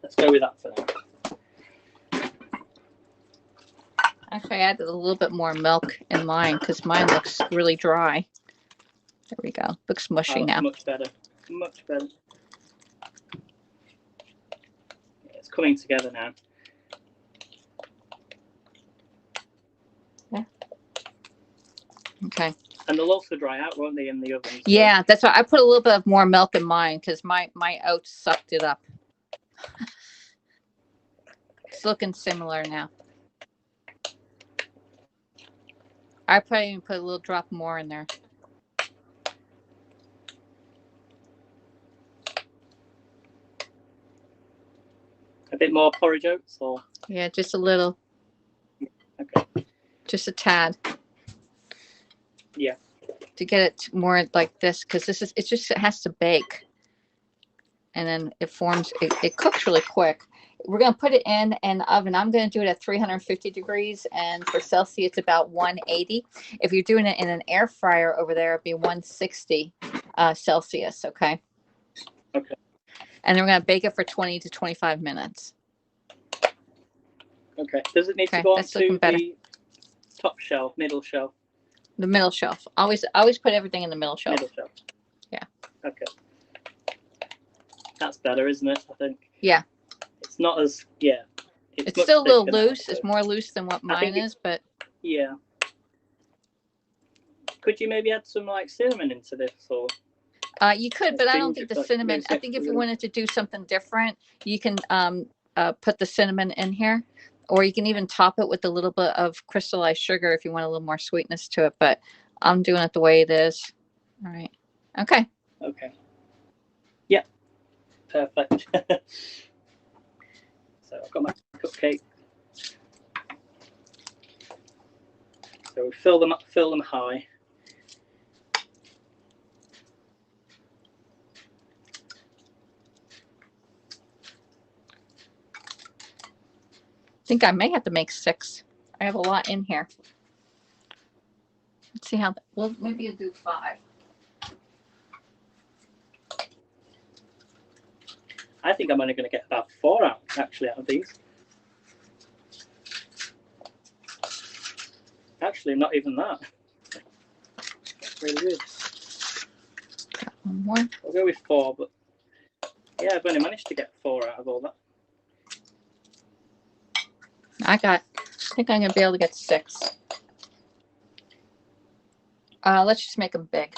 Let's go with that for now. Actually, I added a little bit more milk in mine because mine looks really dry. There we go. Looks mushy now. Much better. Much better. It's coming together now. Yeah. Okay. And they'll also dry out, won't they, in the oven? So. Yeah, that's why I put a little bit of more milk in mine because my oats sucked it up. It's looking similar now. I probably even put a little drop more in there. A bit more porridge oats, or? Yeah, just a little. Okay. Just a tad. Yeah. To get it more like this, because it has to bake, and then it forms. It cooks really quick. We're gonna put it in an oven. I'm gonna do it at 350 degrees, and for Celsius it's about 180. If you're doing it in an air fryer over there, it'd be 160 Celsius. Okay. Okay. And then we're gonna bake it for 20 to 25 minutes. Okay. Does it need to go on to the top shelf, middle shelf? The middle shelf. Always put everything in the middle shelf. Middle shelf. Yeah. Okay. That's better, isn't it? I think. Yeah. It's not as It's still a little loose. It's more loose than what mine is, but. Yeah. Could you maybe add some like cinnamon into this, or? You could, but I don't think the cinnamon. I think if you wanted to do something different, you can put the cinnamon in here. Or you can even top it with a little bit of crystallized sugar if you want a little more sweetness to it. But I'm doing it the way it is. All right. Okay. Okay. Yeah. Perfect. So I've got my cupcake. So we fill them high. I think I may have to make 6. I have a lot in here. Let's see how. Well, maybe you'll do 5. I think I'm only going to get about 4 out of these. Actually, not even that. That's really good. Got one more. I'll go with 4, but yeah, I've only managed to get 4 out of all that. I think I'm going to be able to get 6. Let's just make them big.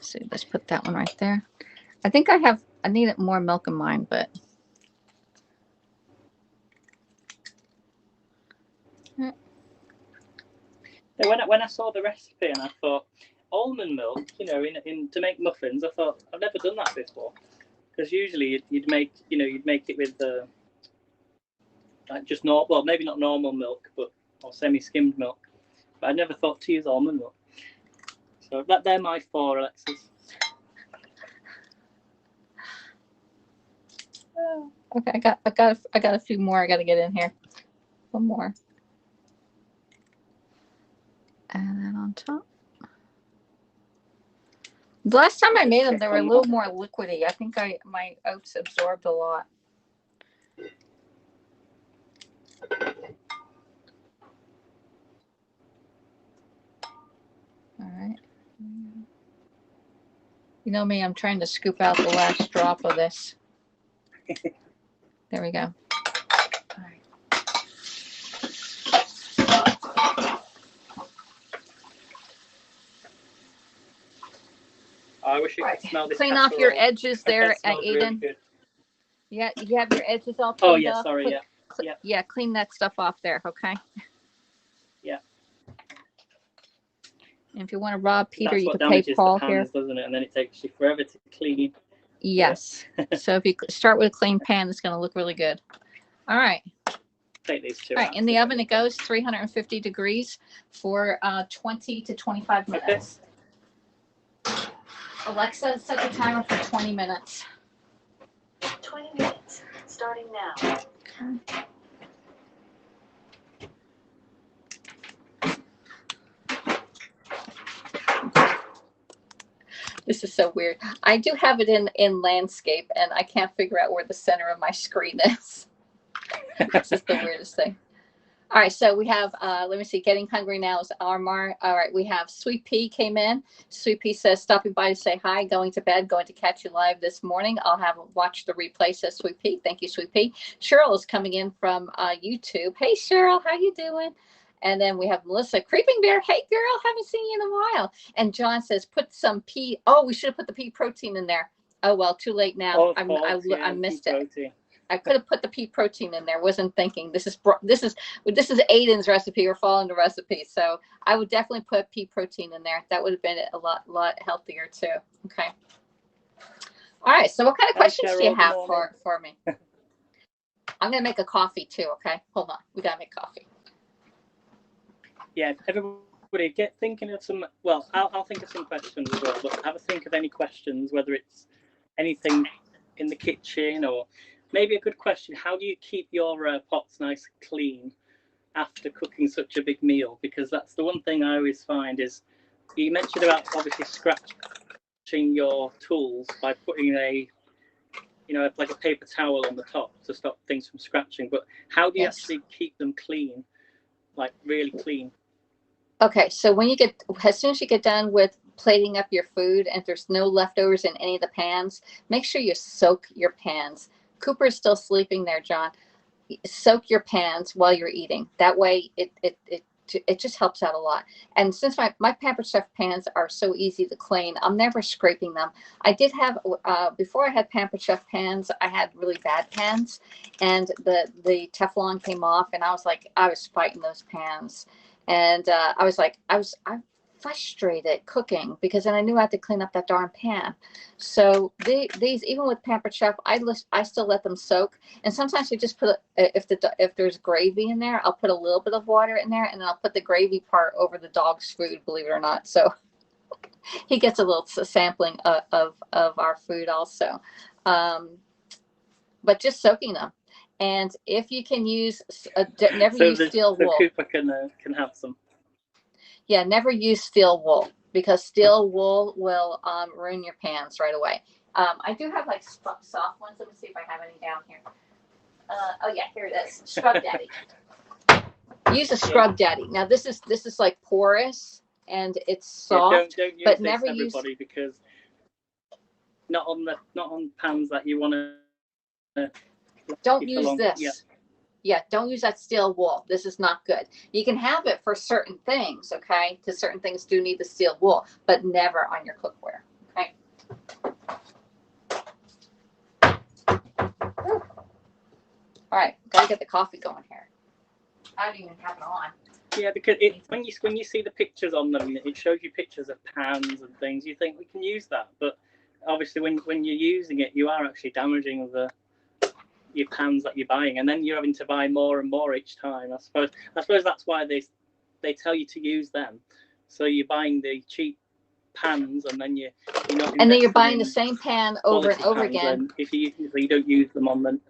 So let's put that one right there. I think I needed more milk in mine, but when I saw the recipe and I thought almond milk, you know, in to make muffins, I thought I've never done that before, because usually you'd make it with like just normal, well, maybe not normal milk, but or semi-skimmed milk. But I never thought to use almond milk. So they're my 4, Alexis. Okay, I got a few more. I got to get in here. One more. And then on top. The last time I made them, they were a little more liquidy. I think my oats absorbed a lot. All right. You know me, I'm trying to scoop out the last drop of this. There we go. All right. I wish you could smell this. Clean off your edges there, Aiden. Really, yeah, you have your edges all cleaned Oh yeah, up. sorry, Yeah, clean that stuff off there, okay? Yeah. And if you want to rob Peter, that's you what can pay Paul the pans, here. doesn't it? And then it takes you forever to clean. Yes. So if you start with a clean pan, it's going to look really good. All right. Take these 2 All right, in the oven it goes, 350 degrees for 20 to 25 minutes. Okay. Alexa, set the timer for 20 minutes. 20 minutes, starting now. Okay. This is so weird. I do have it in landscape, and I can't figure out where the center of my screen is. This is the weirdest thing. All right, so we have, let me see, Getting Hungry Now is Armar. All right, we have Sweet Pea came in. Sweet Pea says, stopping by to say hi, going to bed, going to catch you live this morning. I'll have watched the replay, says Sweet Pea. Thank you, Sweet Pea. Cheryl is coming in from YouTube. Hey, Cheryl, how you doing? And then we have Melissa, Creeping Bear. Hey, girl, haven't seen you in a while. And John says, put some pea. Oh, we should have put the pea protein in there. Oh, well, too late now. I missed it. Protein. I could have put the pea protein in there. Wasn't thinking. This is Aiden's recipe. We're following the recipe, so I would definitely put pea protein in there. That would have been a lot healthier too. Okay. All right. So, what kind of questions do you have for me? I'm gonna make a coffee too. Okay. Hold on. We gotta make coffee. Yeah. Everybody, get thinking of some. Well, I'll think of some questions as well. But have a think of any questions, whether it's anything in the kitchen or. Maybe a good question, how do you keep your pots nice and clean after cooking such a big meal? Because that's the one thing I always find is, you mentioned about obviously scratching your tools by putting like a paper towel on the top to stop things from scratching. But how do you actually keep them clean, like really clean? Okay, so as soon as you get done with plating up your food and there's no leftovers in any of the pans, make sure you soak your pans. Cooper's still sleeping there, John. Soak your pans while you're eating. That way it just helps out a lot. And since my Pampered Chef pans are so easy to clean, I'm never scraping them. I did have, before I had Pampered Chef pans, I had really bad pans, and the Teflon came off, and I was fighting those pans. And I'm frustrated cooking because then I knew I had to clean up that darn pan. So these, even with Pampered Chef, I still let them soak. And sometimes we just put, if there's gravy in there, I'll put a little bit of water in there, and then I'll put the gravy part over the dog's food, believe it or not. So he gets a little sampling of our food also. But just soaking them. And if you can use, never use steel wool. So Cooper can have some. Yeah, never use steel wool because steel wool will ruin your pans right away. I do have like soft ones. Let me see if I have any down here. Oh yeah, here it is. Scrub Daddy. Use a Scrub Daddy. Now this is like porous and it's soft, don't use but this, never everybody, use because not on pans that you want to. Don't use this. Yeah, don't use that steel wool. This is not good. You can have it for certain things, okay? Because certain things do need the steel wool, but never on your cookware, All right, gotta get the coffee going here. I don't even have it on. Yeah, because when you see the pictures on them, it shows you pictures of pans and things. You think we can use that, but obviously when you're using it, you are actually damaging your pans that you're buying, and then you're having to buy more and more each time. I suppose that's why they tell you to use them. So you're buying the cheap pans, and then you're not. And then you're buying the same pan over and over again. If you don't use them on them.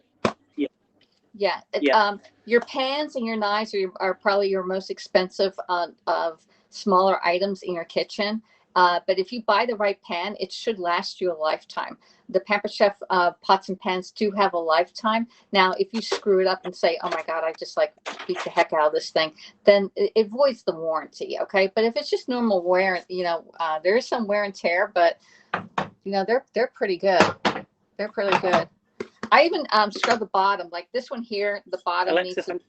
Yeah. Yeah. Your pans and your knives are probably your most expensive of smaller items in your kitchen. But if you buy the right pan, it should last you a lifetime. The Pampered Chef pots and pans do have a lifetime. Now, if you screw it up and say, "Oh my God, I just like beat the heck out of this thing," then it voids the warranty. Okay, but if it's just normal wear, there is some wear and tear, but they're pretty good. They're pretty good. I even scrub the bottom, like this one here. The bottom needs to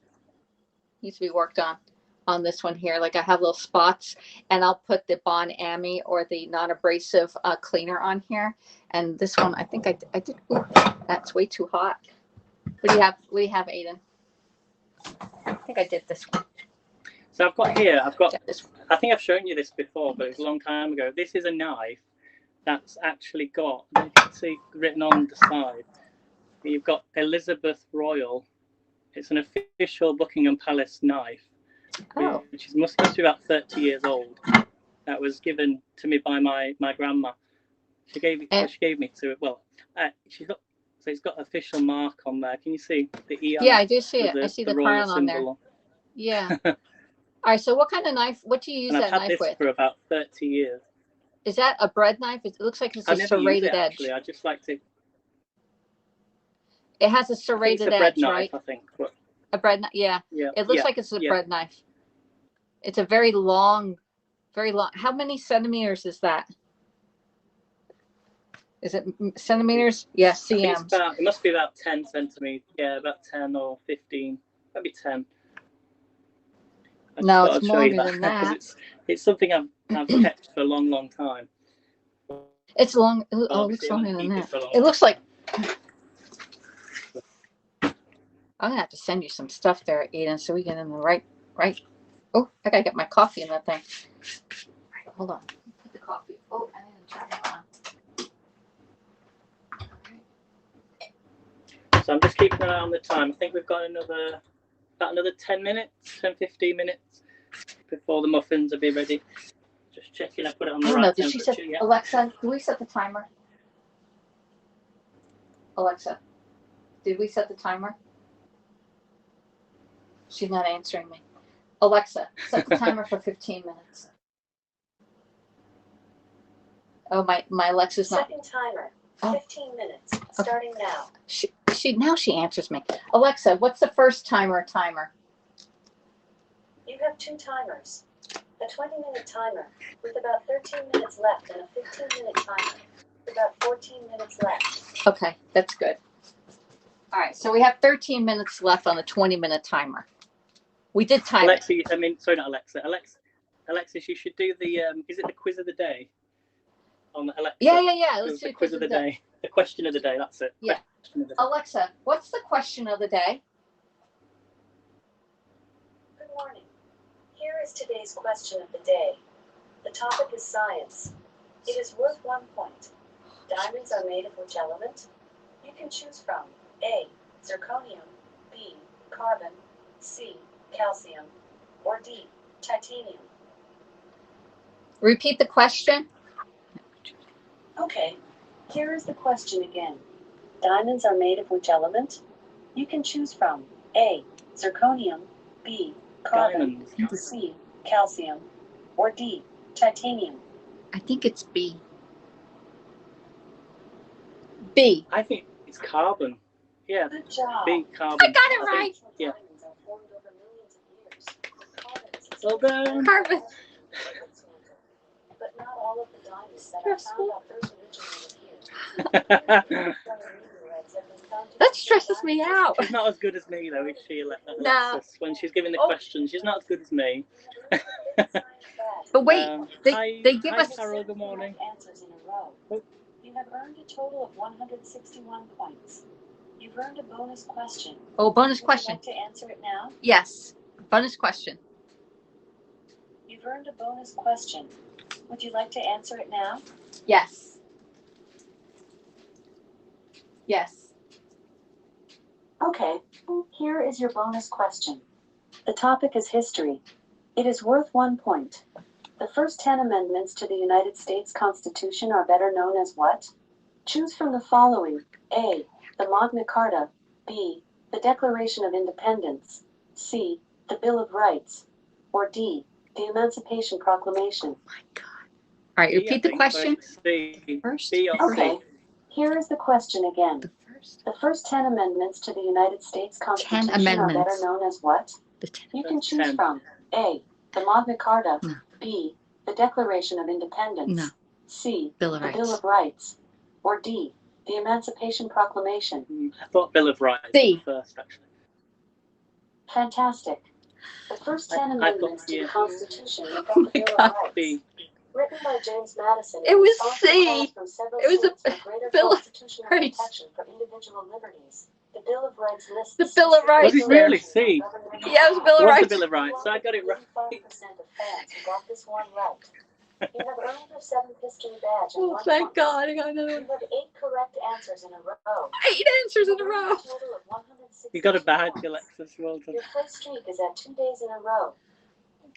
be worked on this one here. Like I have little spots, and I'll put the Bon Ami or the non-abrasive cleaner on here. And this one, I think I did. Ooh, that's way too hot. What do you have? What do you have, Aiden? I think I did this one. So I've got this. I think I've shown you this before, but it was a long time ago. This is a knife that's actually got, you can see written on the side. You've got Elizabeth Royal. It's an official Buckingham Palace knife, which must be about 30 years old. That was given to me by my grandma. She gave me to it. Well, it's got official mark on there. Can you see the ER? Yeah, I do see it. I see the crown on there. Yeah. All right. So what kind of knife? What do you use that knife with? I've had this for about 30 years. Is that a bread knife? It looks like it's a serrated edge. Actually, I just like to. It has a serrated edge, knife, right? I think. But... A bread knife, yeah. It looks like it's a bread knife. It's a very long, very long. How many centimeters is that? Is it centimeters? Yeah, cms. It must be about 10 centimeters. Yeah, about 10 or 15. Maybe 10. No, it's more than that. It's something I've kept for a long, long time. It's long. Oh, it looks longer than that. It looks like. I'm gonna have to send you some stuff there, Eden, so we get in the right. Oh, I gotta get my coffee in that thing. All right, hold on. Put the coffee. Oh, I didn't turn it on. So I'm just keeping an eye on the time. I think we've got about another 10 minutes, 10-15 minutes before the muffins will be ready. Just checking I put it on the right temperature. Did she set, Alexa, do we set the timer? Alexa, did we set the timer? She's not answering me. Alexa, set the timer for 15 minutes. Oh, my Alexa's not. Second timer, 15 minutes, starting now. She answers me. Alexa, what's the first timer? You have 2 timers. A 20-minute timer with about 13 minutes left and a 15-minute timer with about 14 minutes left. Okay, that's good. All right, so we have 13 minutes left on the 20-minute timer. We did time Alexa, sorry, not Alexa. Alexis, you should do the, is it the quiz of the day? On Alexa. Yeah. Let's do the quiz of the day. The question of the day, that's it. Yeah. Alexa, what's the question of the day? Good morning. Here is today's question of the day. The topic is science. It is worth 1 point. Diamonds are made of which element? You can choose from A, zirconium, B, carbon, C, calcium, or D, titanium. Repeat the question. Okay, here is the question again. Diamonds are made of which element? You can choose from A, zirconium, B, carbon, C, calcium, or D, titanium. I think it's B. B. I think it's carbon. Yeah. Good job. B, carbon. I got it right. Yeah. Well done. Carbon. But not all of the diamonds that are found on Earth originated here. That stresses me out. She's not as good as me, though, is she? Alexis, no. When she's giving the questions, she's not as good as me. But wait, they give us. Carol, good morning. Answers in a row. You have earned a total of 161 points. You've earned a bonus question. Oh, bonus Would question. you like to answer it now? Yes. Bonus question. You've earned a bonus question. Would you like to answer it now? Yes. Yes. Okay, here is your bonus question. The topic is history. It is worth 1 point. The first 10 amendments to the United States Constitution are better known as what? Choose from the following. A. The Magna Carta. B. The Declaration of Independence. C. The Bill of Rights. Or D. The Emancipation Proclamation. Oh my God. All right, repeat the question. First. Okay, here is the question again. The first. The first 10 amendments to the United States Constitution are better amendments. known as what? The 10. You can choose 10. from A. The Magna Carta. No. B. The Declaration of Independence. No. C. Bill of The Bill Rights. of Rights. Or D. The Emancipation Proclamation. I thought Bill of Rights C. was first, actually. Fantastic. The first 10 I amendments thought, to yeah. the Constitution make up Oh the my Bill God. of Rights. B. Written by James Madison, It was responds to C. calls from several It was a states for greater Bill of constitutional Rights. protection for individual liberties. The Bill of Rights lists The Bill of Rights. Was it really C? Yeah, it was Bill of It was the Rights. Bill of Rights, so I got it right. 85% of fans who got this one right. You have earned your 7th history badge and Oh, 1 thank point. God. I got another You one. have 8 correct answers in a row. 8 answers in a You row. earned a total of 162 You got a badge, points. Alexis. Well done. Your first streak is at 2 days in a row.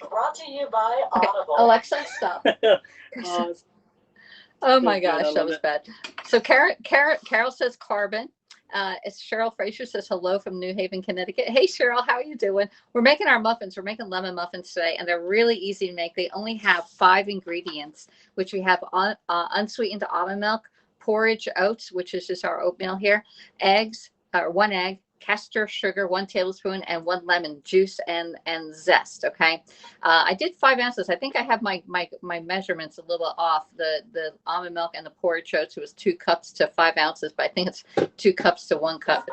Brought to you by Okay, Audible. Alexa, stop. Oh, it's Oh my good, I gosh, that love was it. bad. So Carol says carbon. It's Cheryl Fraser says hello from New Haven, Connecticut. Hey Cheryl, how are you doing? We're making our muffins. We're making lemon muffins today, and they're really easy to make. They only have 5 ingredients, which we have unsweetened almond milk, porridge oats, which is just our oatmeal here, eggs, or 1 egg, castor sugar, 1 tablespoon, and 1 lemon juice and zest. Okay, I did 5 ounces. I think I have my measurements a little off. The almond milk and the porridge oats, it was 2 cups to 5 ounces, but I think it's 2 cups to 1 cup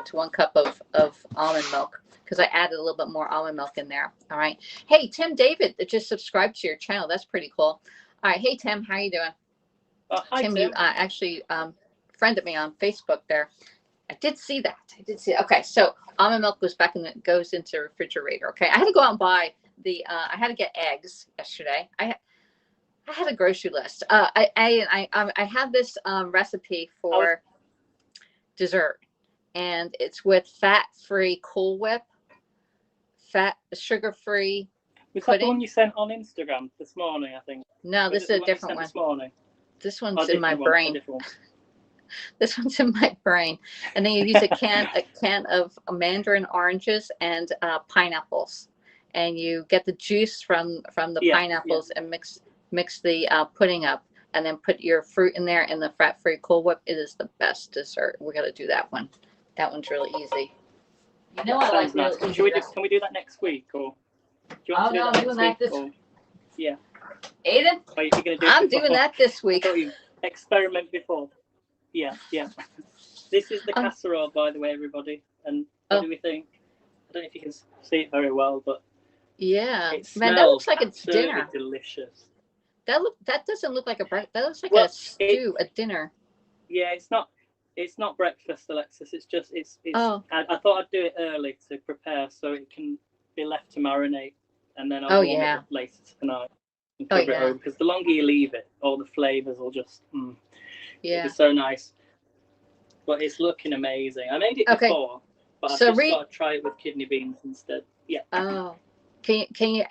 of almond milk, because I added a little bit more almond milk in there. All right. Hey, Tim David just subscribed to your channel. That's pretty cool. All right. Hey Tim, how you doing? Hi, Tim, Tim. you actually friended me on Facebook there. I did see that. Okay, so almond milk goes into the refrigerator. Okay, I had to go out and buy I had to get eggs yesterday. I had a grocery list. I had this recipe for dessert, and it's with fat-free Cool Whip, sugar-free Was that the pudding. one you sent on Instagram this morning, I think? No, Was this it is the a different you one. sent this morning? This Oh, one's in my different one, a brain. different one. This one's in my brain. And then you use a can of mandarin oranges and pineapples, and you get the juice from the pineapples and mix the pudding up, and then put your fruit in there and the fat-free Cool Whip. It is the best dessert. We're gonna do that one. That one's really easy. You know what? Sounds nice. Can we do that next week, or do you want to do that next week? Or, yeah. Aiden, Are you gonna do I'm it doing that this I week. thought you experiment before. Yeah. This is the casserole, by the way, everybody. And what do we think? I don't know if you can see it very well, but yeah, it man, that looks like it's absolutely dinner. delicious. That doesn't look like a breakfast. That looks like a stew, a dinner. Yeah, it's not breakfast, Alexis. It's just Oh. I thought I'd do it early to prepare so it can be left to marinate, and then I'll warm it up later tonight and cover it over, because the longer you leave it, all the flavors will just it'll be so nice. But it's looking amazing. I made it before, but I just thought I'd try it with kidney beans instead. Yeah. Oh. Can you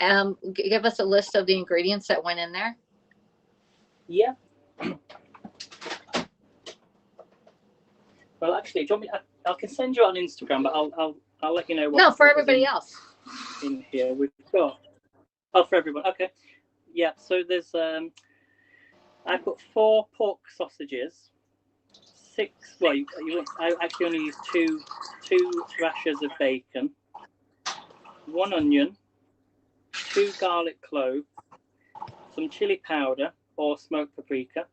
give us a list of the ingredients that went in there? Yeah. Well, actually, do you want me? I can send you on Instagram, but I'll let you know. No, for everybody else. In here we've got. For everyone. Okay. Yeah. So there's I put 4 pork sausages, 6. Well, I actually only used two rashers of bacon, 1 onion, 2 garlic cloves, some chili powder or smoked paprika,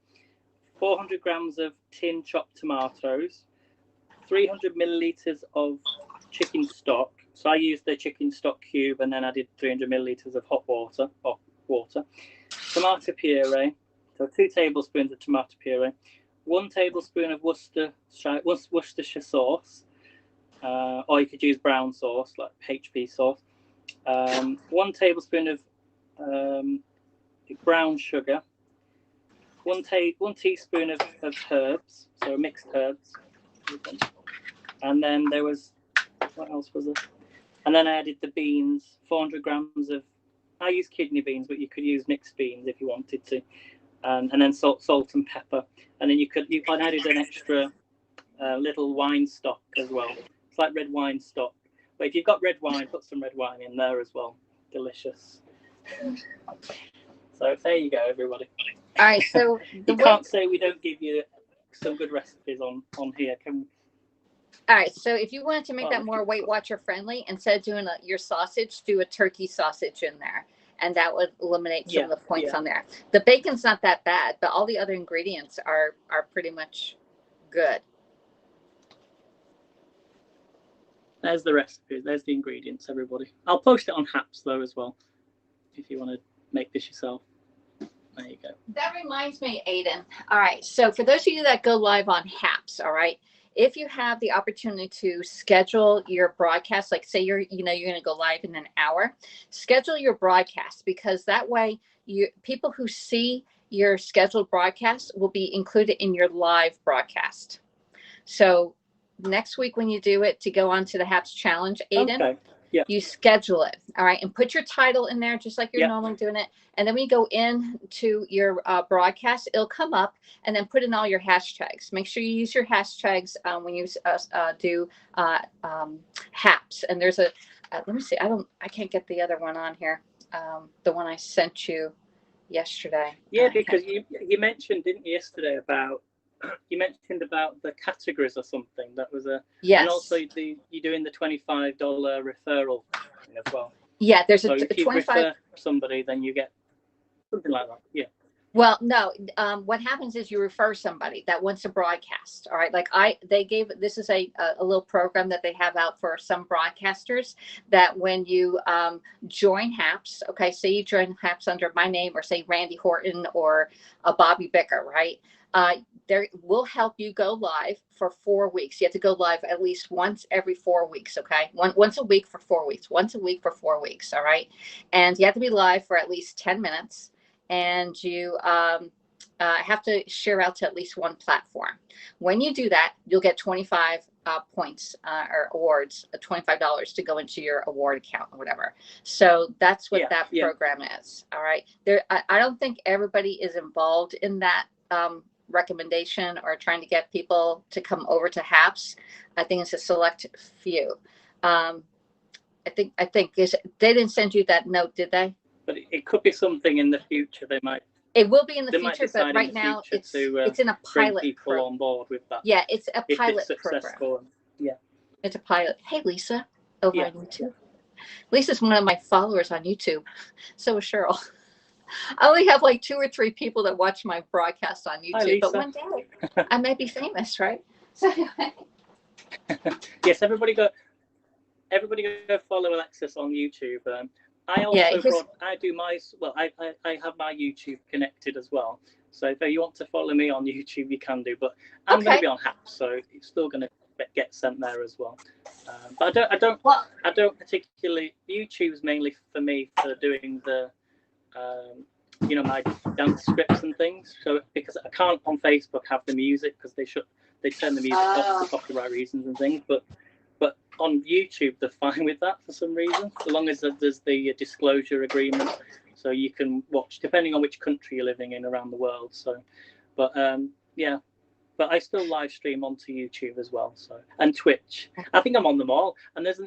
400 grams of tin chopped tomatoes, 300 milliliters of chicken stock. So I used the chicken stock cube, and then I did 300 milliliters of hot water or water. Tomato puree, so 2 tablespoons of tomato puree, 1 tablespoon of Worcestershire sauce, or you could use brown sauce, like HP sauce. 1 tablespoon of brown sugar, one teaspoon of herbs, so mixed herbs, and then there was, what else was there? And then I added the beans, 400 grams of, I use kidney beans, but you could use mixed beans if you wanted to, and then salt and pepper, and then I added an extra little wine stock as well. It's like red wine stock, but if you've got red wine, put some red wine in there as well. Delicious. So there you go, everybody. All right, so you can't say we don't give you some good recipes on here, can we? All right, so if you wanted to make that more Weight Watcher friendly, instead of doing your sausage, do a turkey sausage in there, and that would eliminate some of the points on there. The bacon's not that bad, but all the other ingredients are pretty much good. There's the recipes. There's the ingredients, everybody. I'll post it on Haps, though, as well, if you want to make this yourself. There you go. That reminds me, Aiden. All right, so for those of you that go live on Haps, all right, if you have the opportunity to schedule your broadcast, like say you're going to go live in an hour, schedule your broadcast, because that way people who see your scheduled broadcast will be included in your live broadcast. So next week when you do it, to go on to the Haps Challenge, Aiden, you schedule it, all right, and put your title in there just like you're normally doing it. And then when you go into your broadcast, it'll come up, and then put in all your hashtags. Make sure you use your hashtags when you do Haps. And there's a let me see, I can't get the other one on here, the one I sent you yesterday. Yeah, because you mentioned, didn't you, yesterday about the categories or something. That was and also you're doing the $25 referral thing as well. Yeah, there's so a if you 25 refer somebody, then you get something like that. Yeah. Well, no, what happens is you refer somebody that wants to broadcast. All right, like this is a little program that they have out for some broadcasters, that when you join Haps, okay, say you join Haps under my name, or say Randy Horton or Bobby Bicker, right? There will help you go live for 4 weeks. You have to go live at least once every 4 weeks, okay? Once a week for 4 weeks. Once a week for 4 weeks, all right? And you have to be live for at least 10 minutes. And you have to share out to at least one platform. When you do that, you'll get 25 points or awards, $25 to go into your award account or whatever. So that's what that program is, all right? I don't think everybody is involved in that recommendation or trying to get people to come over to Haps. I think it's a select few. I think they didn't send you that note, did they? But it could be something in the future. They might. It will be in the future, but right now it's in a pilot. Bring people on board with that. Yeah, it's a pilot program. Yeah, it's a pilot. Hey, Lisa, over on YouTube. Lisa's one of my followers on YouTube. So is Cheryl. I only have like 2 or 3 people that watch my broadcast on YouTube, but one day I may be famous, right? So anyway. Yes, everybody go follow Alexis on YouTube. I also I have my YouTube connected as well. So if you want to follow me on YouTube, you can do. But I'm going to be on Haps, so it's still going to get sent there as well. But I don't particularly. YouTube's mainly for me for doing the. My dance scripts and things. So because I can't on Facebook have the music, because they turn the music off for copyright reasons and things. But on YouTube they're fine with that for some reason, as long as there's the disclosure agreement, so you can watch depending on which country you're living in around the world. So, but I still live stream onto YouTube as well. So, and Twitch. I think I'm on them all. And there's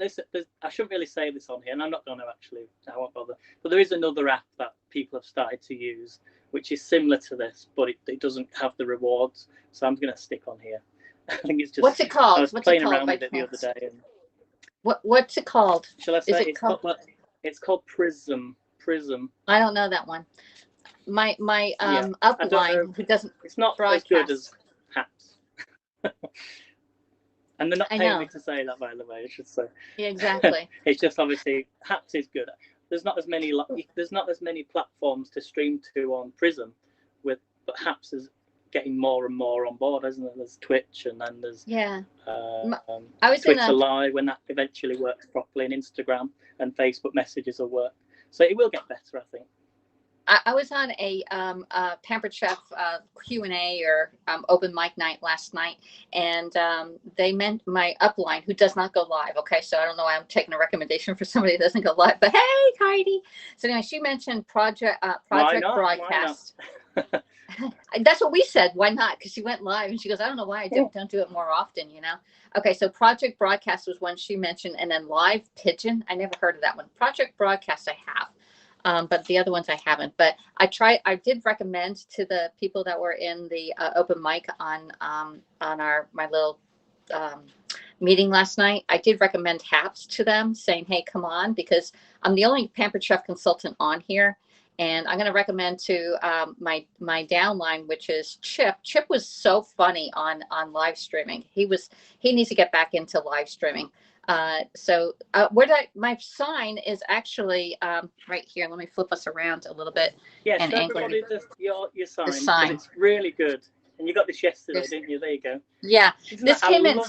I shouldn't really say this on here, and I'm not going to actually. I won't bother. But there is another app that people have started to use, which is similar to this, but it doesn't have the rewards. So I'm going to stick on here. I think it's just. What's it called? I was playing around with it the other day. And, what's it called? Shall I say it's called Prism? Prism. I don't know that one. My upline who doesn't. It's not broadcast. as good as Haps. And they're not paying me to say that, by the way, I should say. Yeah, exactly. It's just obviously Haps is good. There's not as many platforms to stream to on Prism, but Haps is getting more and more on board, isn't there? There's Twitch, and then there's I was Twitter Live when that eventually works properly, and Instagram and Facebook messages will work. So it will get better, I think. I was on a Pampered Chef Q&A or open mic night last night, and they meant my upline, who does not go live. Okay, so I don't know why I'm taking a recommendation for somebody that doesn't go live, but hey, Heidi. So anyway, she mentioned Project Broadcast. That's what we said. Why not? Because she went live, and she goes, I don't know why I don't do it more often, you know? Okay, so Project Broadcast was one she mentioned, and then Live Pigeon. I never heard of that one. Project Broadcast I have. But the other ones I haven't. But I did recommend to the people that were in the open mic on my little meeting last night. I did recommend HAPS to them, saying, hey, come on, because I'm the only Pampered Chef consultant on here. And I'm going to recommend to my downline, which is Chip. Chip was so funny on live streaming. He needs to get back into live streaming. My sign is actually right here. Let me flip us around a little bit. Yes, and everybody your sign. The sign. It's really good. And you got this yesterday, didn't you? There you go. Yeah, this came in.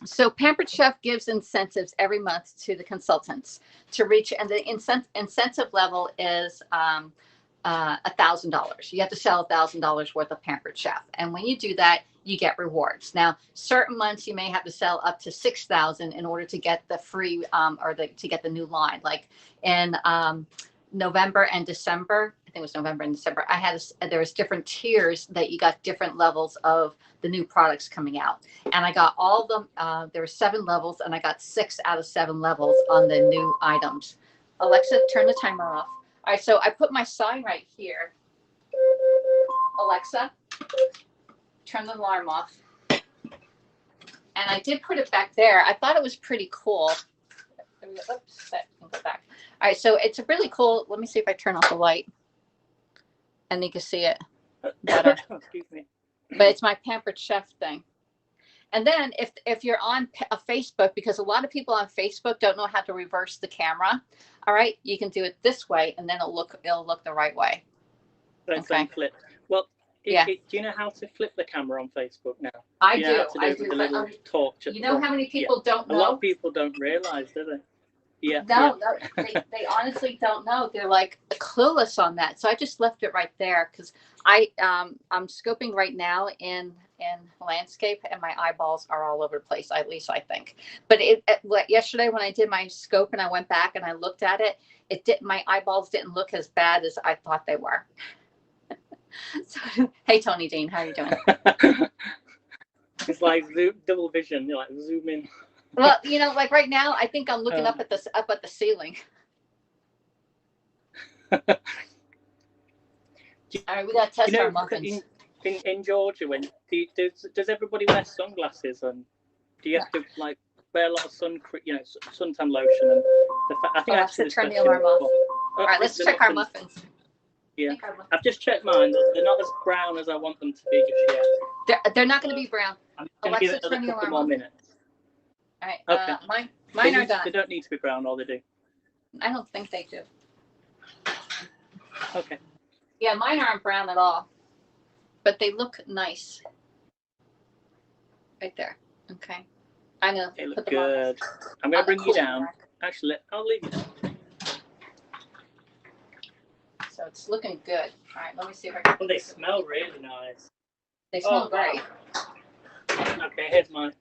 So Pampered Chef gives incentives every month to the consultants to reach, and the incentive level is $1,000. You have to sell $1,000 worth of Pampered Chef, and when you do that, you get rewards. Now, certain months you may have to sell up to $6,000 in order to get the free to get the new line. Like in November and December, I think it was November and December, there was different tiers that you got different levels of the new products coming out. And I got all of them. There were 7 levels, and I got 6 out of 7 levels on the new items. Alexa, turn the timer off. All right, so I put my sign right here. Alexa, turn the alarm off. And I did put it back there. I thought it was pretty cool. Oops, that can go back. All right, so it's a really cool. Let me see if I turn off the light, and you can see it better. Excuse me. But it's my Pampered Chef thing. And then if you're on a Facebook, because a lot of people on Facebook don't know how to reverse the camera, all right, you can do it this way, and then it'll look the right way. Okay. Flip. Well, do you know how to flip the camera on Facebook now? I do. You know how to do it with the little torch. You know how many people don't know? A lot of people don't realize, do they? Yeah. No, they honestly don't know. They're like clueless on that. So I just left it right there because I'm scoping right now in landscape, and my eyeballs are all over the place. At least I think. But yesterday when I did my scope and I went back and I looked at it, my eyeballs didn't look as bad as I thought they were. So, hey Tony Dean, how are you doing? It's like double vision. You like zoom in. Well, you know, like right now, I think I'm looking up at the ceiling. All right, we got to test our muffins. In Georgia, does everybody wear sunglasses, and do you have to like wear a lot of suntan lotion? And I think I have to turn the alarm off. All right, let's check our muffins. Yeah, I've just checked mine. They're not as brown as I want them to be just yet. They're not going to be brown. I'm going to give it a couple more minutes. All right. Okay. Mine are done. They don't need to be brown, or they do? I don't think they do. Okay. Yeah, mine aren't brown at all, but they look nice. Right there. Okay. I'm gonna put them good. I'm gonna bring you down. Actually, I'll leave you down. So it's looking good. All right, let me see if I can. Well, they smell really nice. They smell great. Wow. Okay, here's mine.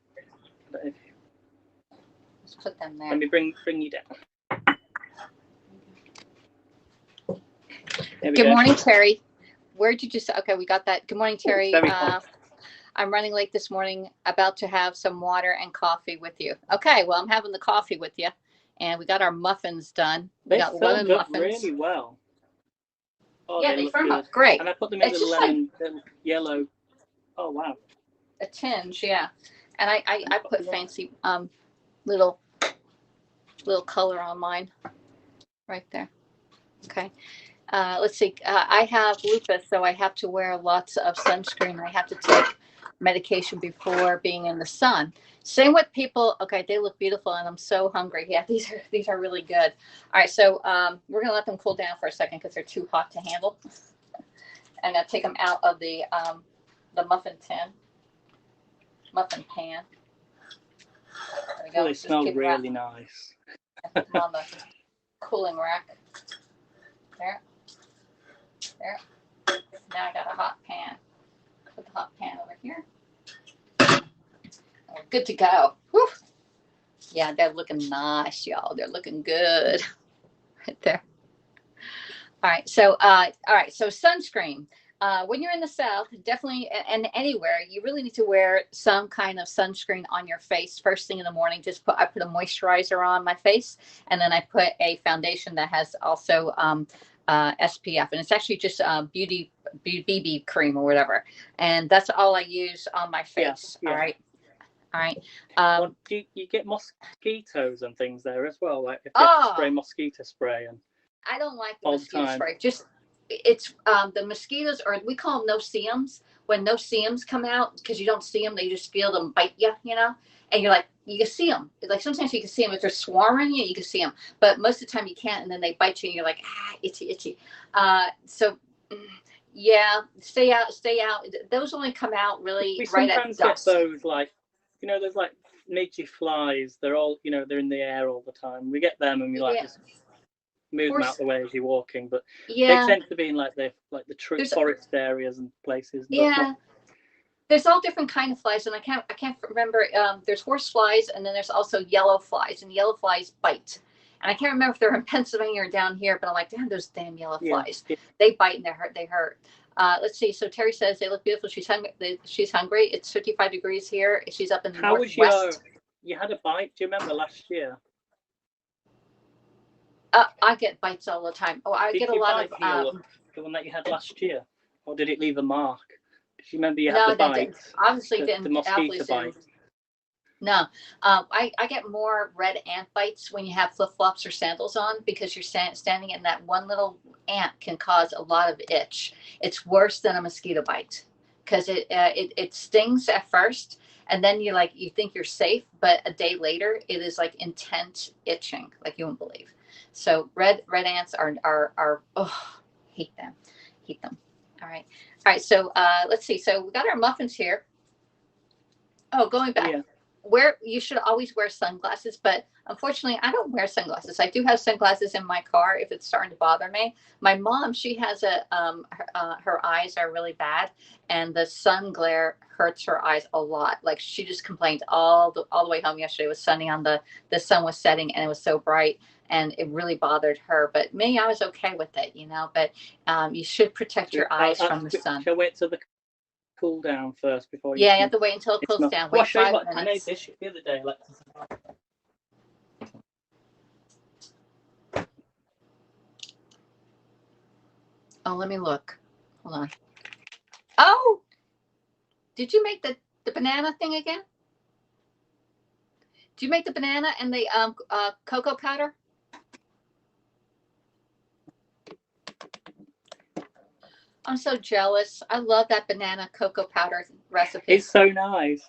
Let's put them there. Let me bring you down. Good morning, Terry. Where did you say? Okay, we got that. Good morning, Terry. I'm running late this morning. About to have some water and coffee with you. Okay, well, I'm having the coffee with you, and we got our muffins done. We got lemon muffins. Really well. Oh, yeah, they firm up great. And I put them in the lemon, the yellow. Oh wow. A tinge, yeah. And I put fancy little color on mine, right there. Okay. Let's see. I have lupus, so I have to wear lots of sunscreen. I have to take medication before being in the sun. Same with people. Okay, they look beautiful, and I'm so hungry. Yeah, these are really good. All right, so we're gonna let them cool down for a second because they're too hot to handle. and I take them out of the muffin pan. There we go. They smell really nice. And put them on the cooling rack. There. Now I got a hot pan. Put the hot pan over here. We're good to go. Whew. Yeah, they're looking nice, y'all. They're looking good right there. All right. So sunscreen. When you're in the South, definitely, and anywhere, you really need to wear some kind of sunscreen on your face first thing in the morning. I put a moisturizer on my face, and then I put a foundation that has also SPF, and it's actually just beauty BB cream or whatever, and that's all I use on my face. Yeah. All right. Well, do you get mosquitoes and things there as well? Like if you have to spray mosquito spray and. I don't like the mosquito spray. It's the mosquitoes, or we call them no-see-ums. When no-see-ums come out, because you don't see them, they just feel them bite you, and you're like, you can see them. Like sometimes you can see them if they're swarming you can see them, but most of the time you can't, and then they bite you, and you're like, itchy. So yeah, stay out. Those only come out really we right at dusk. Get those like, there's like midgy flies. They're all, they're in the air all the time. We get them, and we just move them out the way as you're walking, but they tend to be in like the true forest areas and places. There's all different kind of flies, and I can't remember. There's horse flies, and then there's also yellow flies, and yellow flies bite. And I can't remember if they're in Pennsylvania or down here, but I'm like, damn, those damn yellow flies. Yeah. They bite and they hurt. Let's see. So Terry says they look beautiful. She's hungry. It's 55 degrees here. She's up in the northwest. You had a bite? Do you remember last year? I get bites all the time. I get a lot of the one that you had last year, or did it leave a mark? Because you remember you had the bite. Obviously, the mosquito bite. No, I get more red ant bites when you have flip flops or sandals on, because you're standing in that one little ant can cause a lot of itch. It's worse than a mosquito bite because it stings at first, and then you think you're safe, but a day later it is like intense itching, like you won't believe. So red ants are hate them. All right. So let's see. So we got our muffins here. Oh, going back. Yeah. Where you should always wear sunglasses, but unfortunately I don't wear sunglasses. I do have sunglasses in my car if it's starting to bother me. My mom, she has her eyes are really bad, and the sun glare hurts her eyes a lot. Like she just complained all the way home yesterday. It was sunny, the sun was setting, and it was so bright, and it really bothered her. But me, I was okay with it, but you should protect your eyes from the sun. Shall wait till the cool down first before you. Yeah, you have to wait until it cools down. Wait 5 minutes. I made this the other day. Oh, let me look. Hold on. Oh, did you make the banana thing again? Did you make the banana and the cocoa powder? I'm so jealous. I love that banana cocoa powder recipe. It's so nice.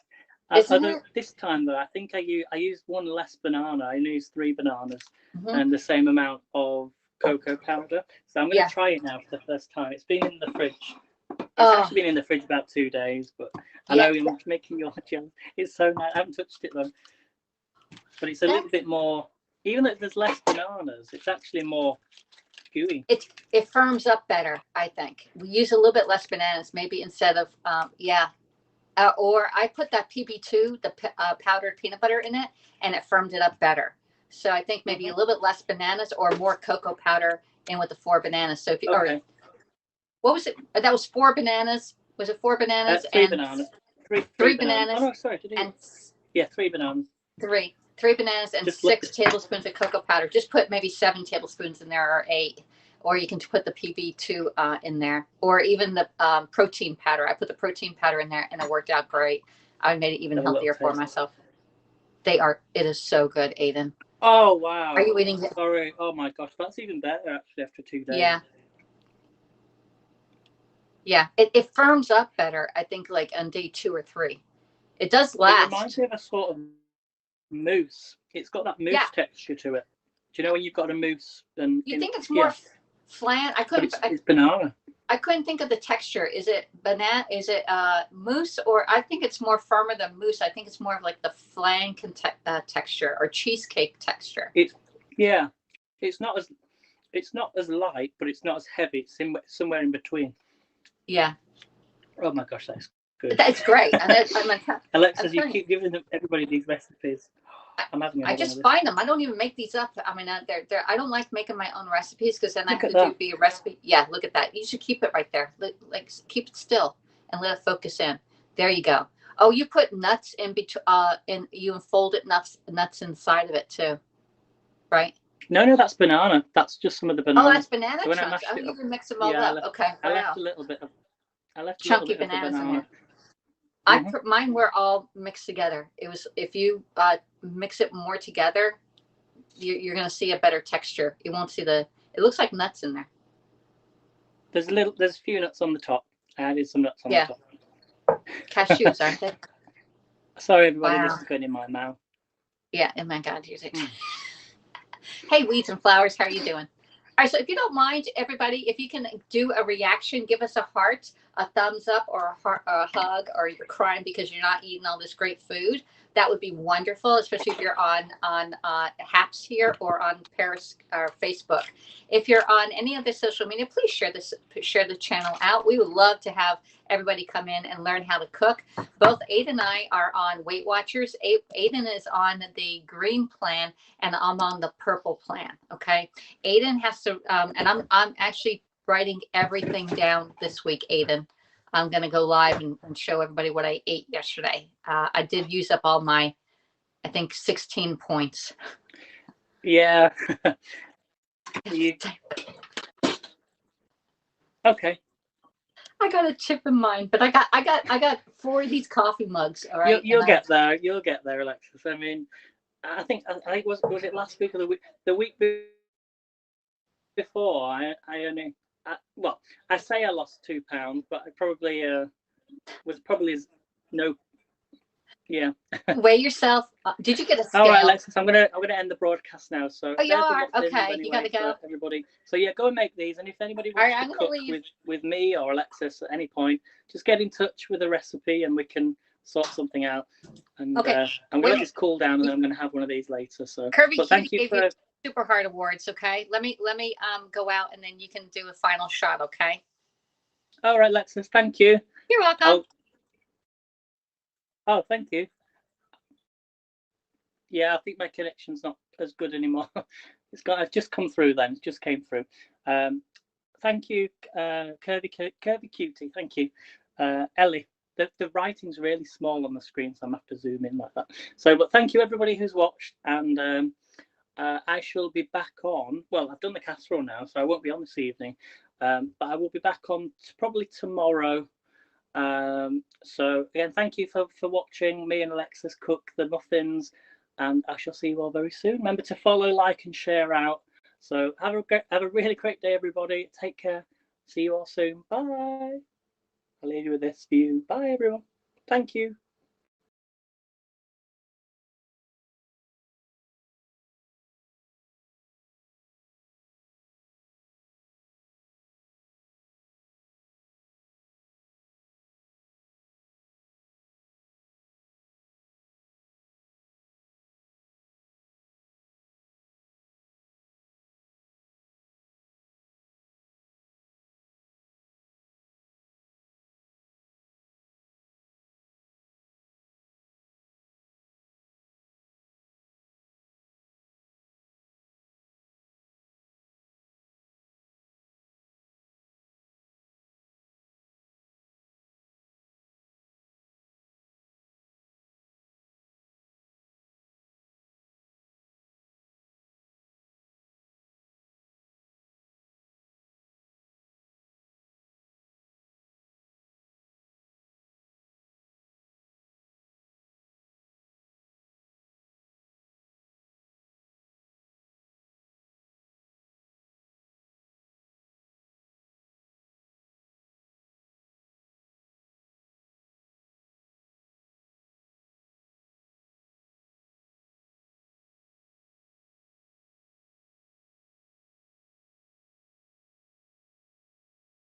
This time though, I think I used one less banana. I used 3 bananas and the same amount of cocoa powder. So I'm going to try it now for the first time. It's been in the fridge. It's actually been in the fridge about 2 days, but I know I'm making you jealous. It's so nice. I haven't touched it though. But it's a little bit more, even though there's less bananas, it's actually more gooey. It firms up better, I think. We use a little bit less bananas, maybe instead of or I put that PB2, the powdered peanut butter in it, and it firmed it up better. So I think maybe a little bit less bananas or more cocoa powder in with the 4 bananas. So if you what was it? That was 4 bananas. Was it 4 bananas? 3 bananas. 3 bananas. Oh no, sorry. 3 bananas. 3 bananas and 6 tablespoons of cocoa powder. Just put maybe 7 tablespoons in there, or 8. Or you can put the PB2 in there, or even the protein powder. I put the protein powder in there, and it worked out great. I made it even healthier for myself. It is so good, Aiden. Oh, wow. Are you eating it? Sorry. Oh, my gosh. That's even better, actually, after 2 days. Yeah. Yeah. It firms up better, I think, like on day 2 or 3. It does last. It reminds me of a sort of mousse. It's got that mousse texture to it. Do you know when you've got a mousse? You think it's more flan? It's banana. I couldn't think of the texture. Is it banana? Is it mousse? Or I think it's more firmer than mousse. I think it's more of like the flan texture or cheesecake texture. Yeah, it's not as light, but it's not as heavy. It's somewhere in between. Yeah. Oh my gosh, that's good. That's great. Alexis, you keep giving everybody these recipes. I'm having. I just find them. I don't even make these up. I mean, they're. I don't like making my own recipes because then I have to be a recipe. Yeah, look at that. You should keep it right there. Like keep it still and let it focus in. There you go. Oh, you put nuts in between. And you unfolded nuts inside of it too, right? No, that's banana. That's just some of the banana. Oh, that's banana chunks. Oh, you can mix them all up. Okay. I left a little bit of. Chunky bananas in there. Mine were all mixed together. It was if you mix it more together, you're going to see a better texture. You won't see it looks like nuts in there. There's a few nuts on the top. I added some nuts on the top. Cashews, aren't they? Sorry, everybody, this is going in my mouth. Yeah, oh my God, use it. Hey, weeds and flowers, how are you doing? All right, so if you don't mind, everybody, if you can do a reaction, give us a heart, a thumbs up, or a hug, or you're crying because you're not eating all this great food. That would be wonderful, especially if you're on Haps here or on Paris or Facebook. If you're on any other social media, please share the channel out. We would love to have everybody come in and learn how to cook. Both Aiden and I are on Weight Watchers. Aiden is on the green plan, and I'm on the purple plan. Okay, Aiden has to, and I'm actually writing everything down this week, Aiden. I'm going to go live and show everybody what I ate yesterday. I did use up all my, I think, 16 points. Yeah. Okay. I got a chip in mine, but I got 4 of these coffee mugs. All right. You'll get there. You'll get there, Alexis. I mean, I think was it last week or the week before? I only. I say I lost 2 pounds, but I probably was no. Yeah. Weigh yourself. Did you get a scale? All right, Alexis. I'm gonna end the broadcast now. So. Oh, you are okay. Anyway, you gotta go. Everybody. So yeah, go and make these. And if anybody wants to cook with me or Alexis at any point, just get in touch with a recipe and we can sort something out. And okay. I'm gonna let this cool down, and then I'm gonna have one of these later. So. Kirby, thank you for. Super Heart Awards. Okay, let me go out and then you can do a final shot. Okay. All right, Alexis. Thank you. You're welcome. Oh, thank you. Yeah, I think my connection's not as good anymore. It's just come through. Then it just came through. Thank you, Curvy Cutie. Thank you, Ellie. The writing's really small on the screen, so I'm gonna have to zoom in like that. So, but thank you everybody who's watched, and. I shall be back on. Well, I've done the casserole now, so I won't be on this evening. But I will be back on probably tomorrow. So again, thank you for watching me and Alexis cook the muffins, and I shall see you all very soon. Remember to follow, like, and share out. So have a really great day, everybody. Take care. See you all soon. Bye. I'll leave you with this view. Bye, everyone. Thank you.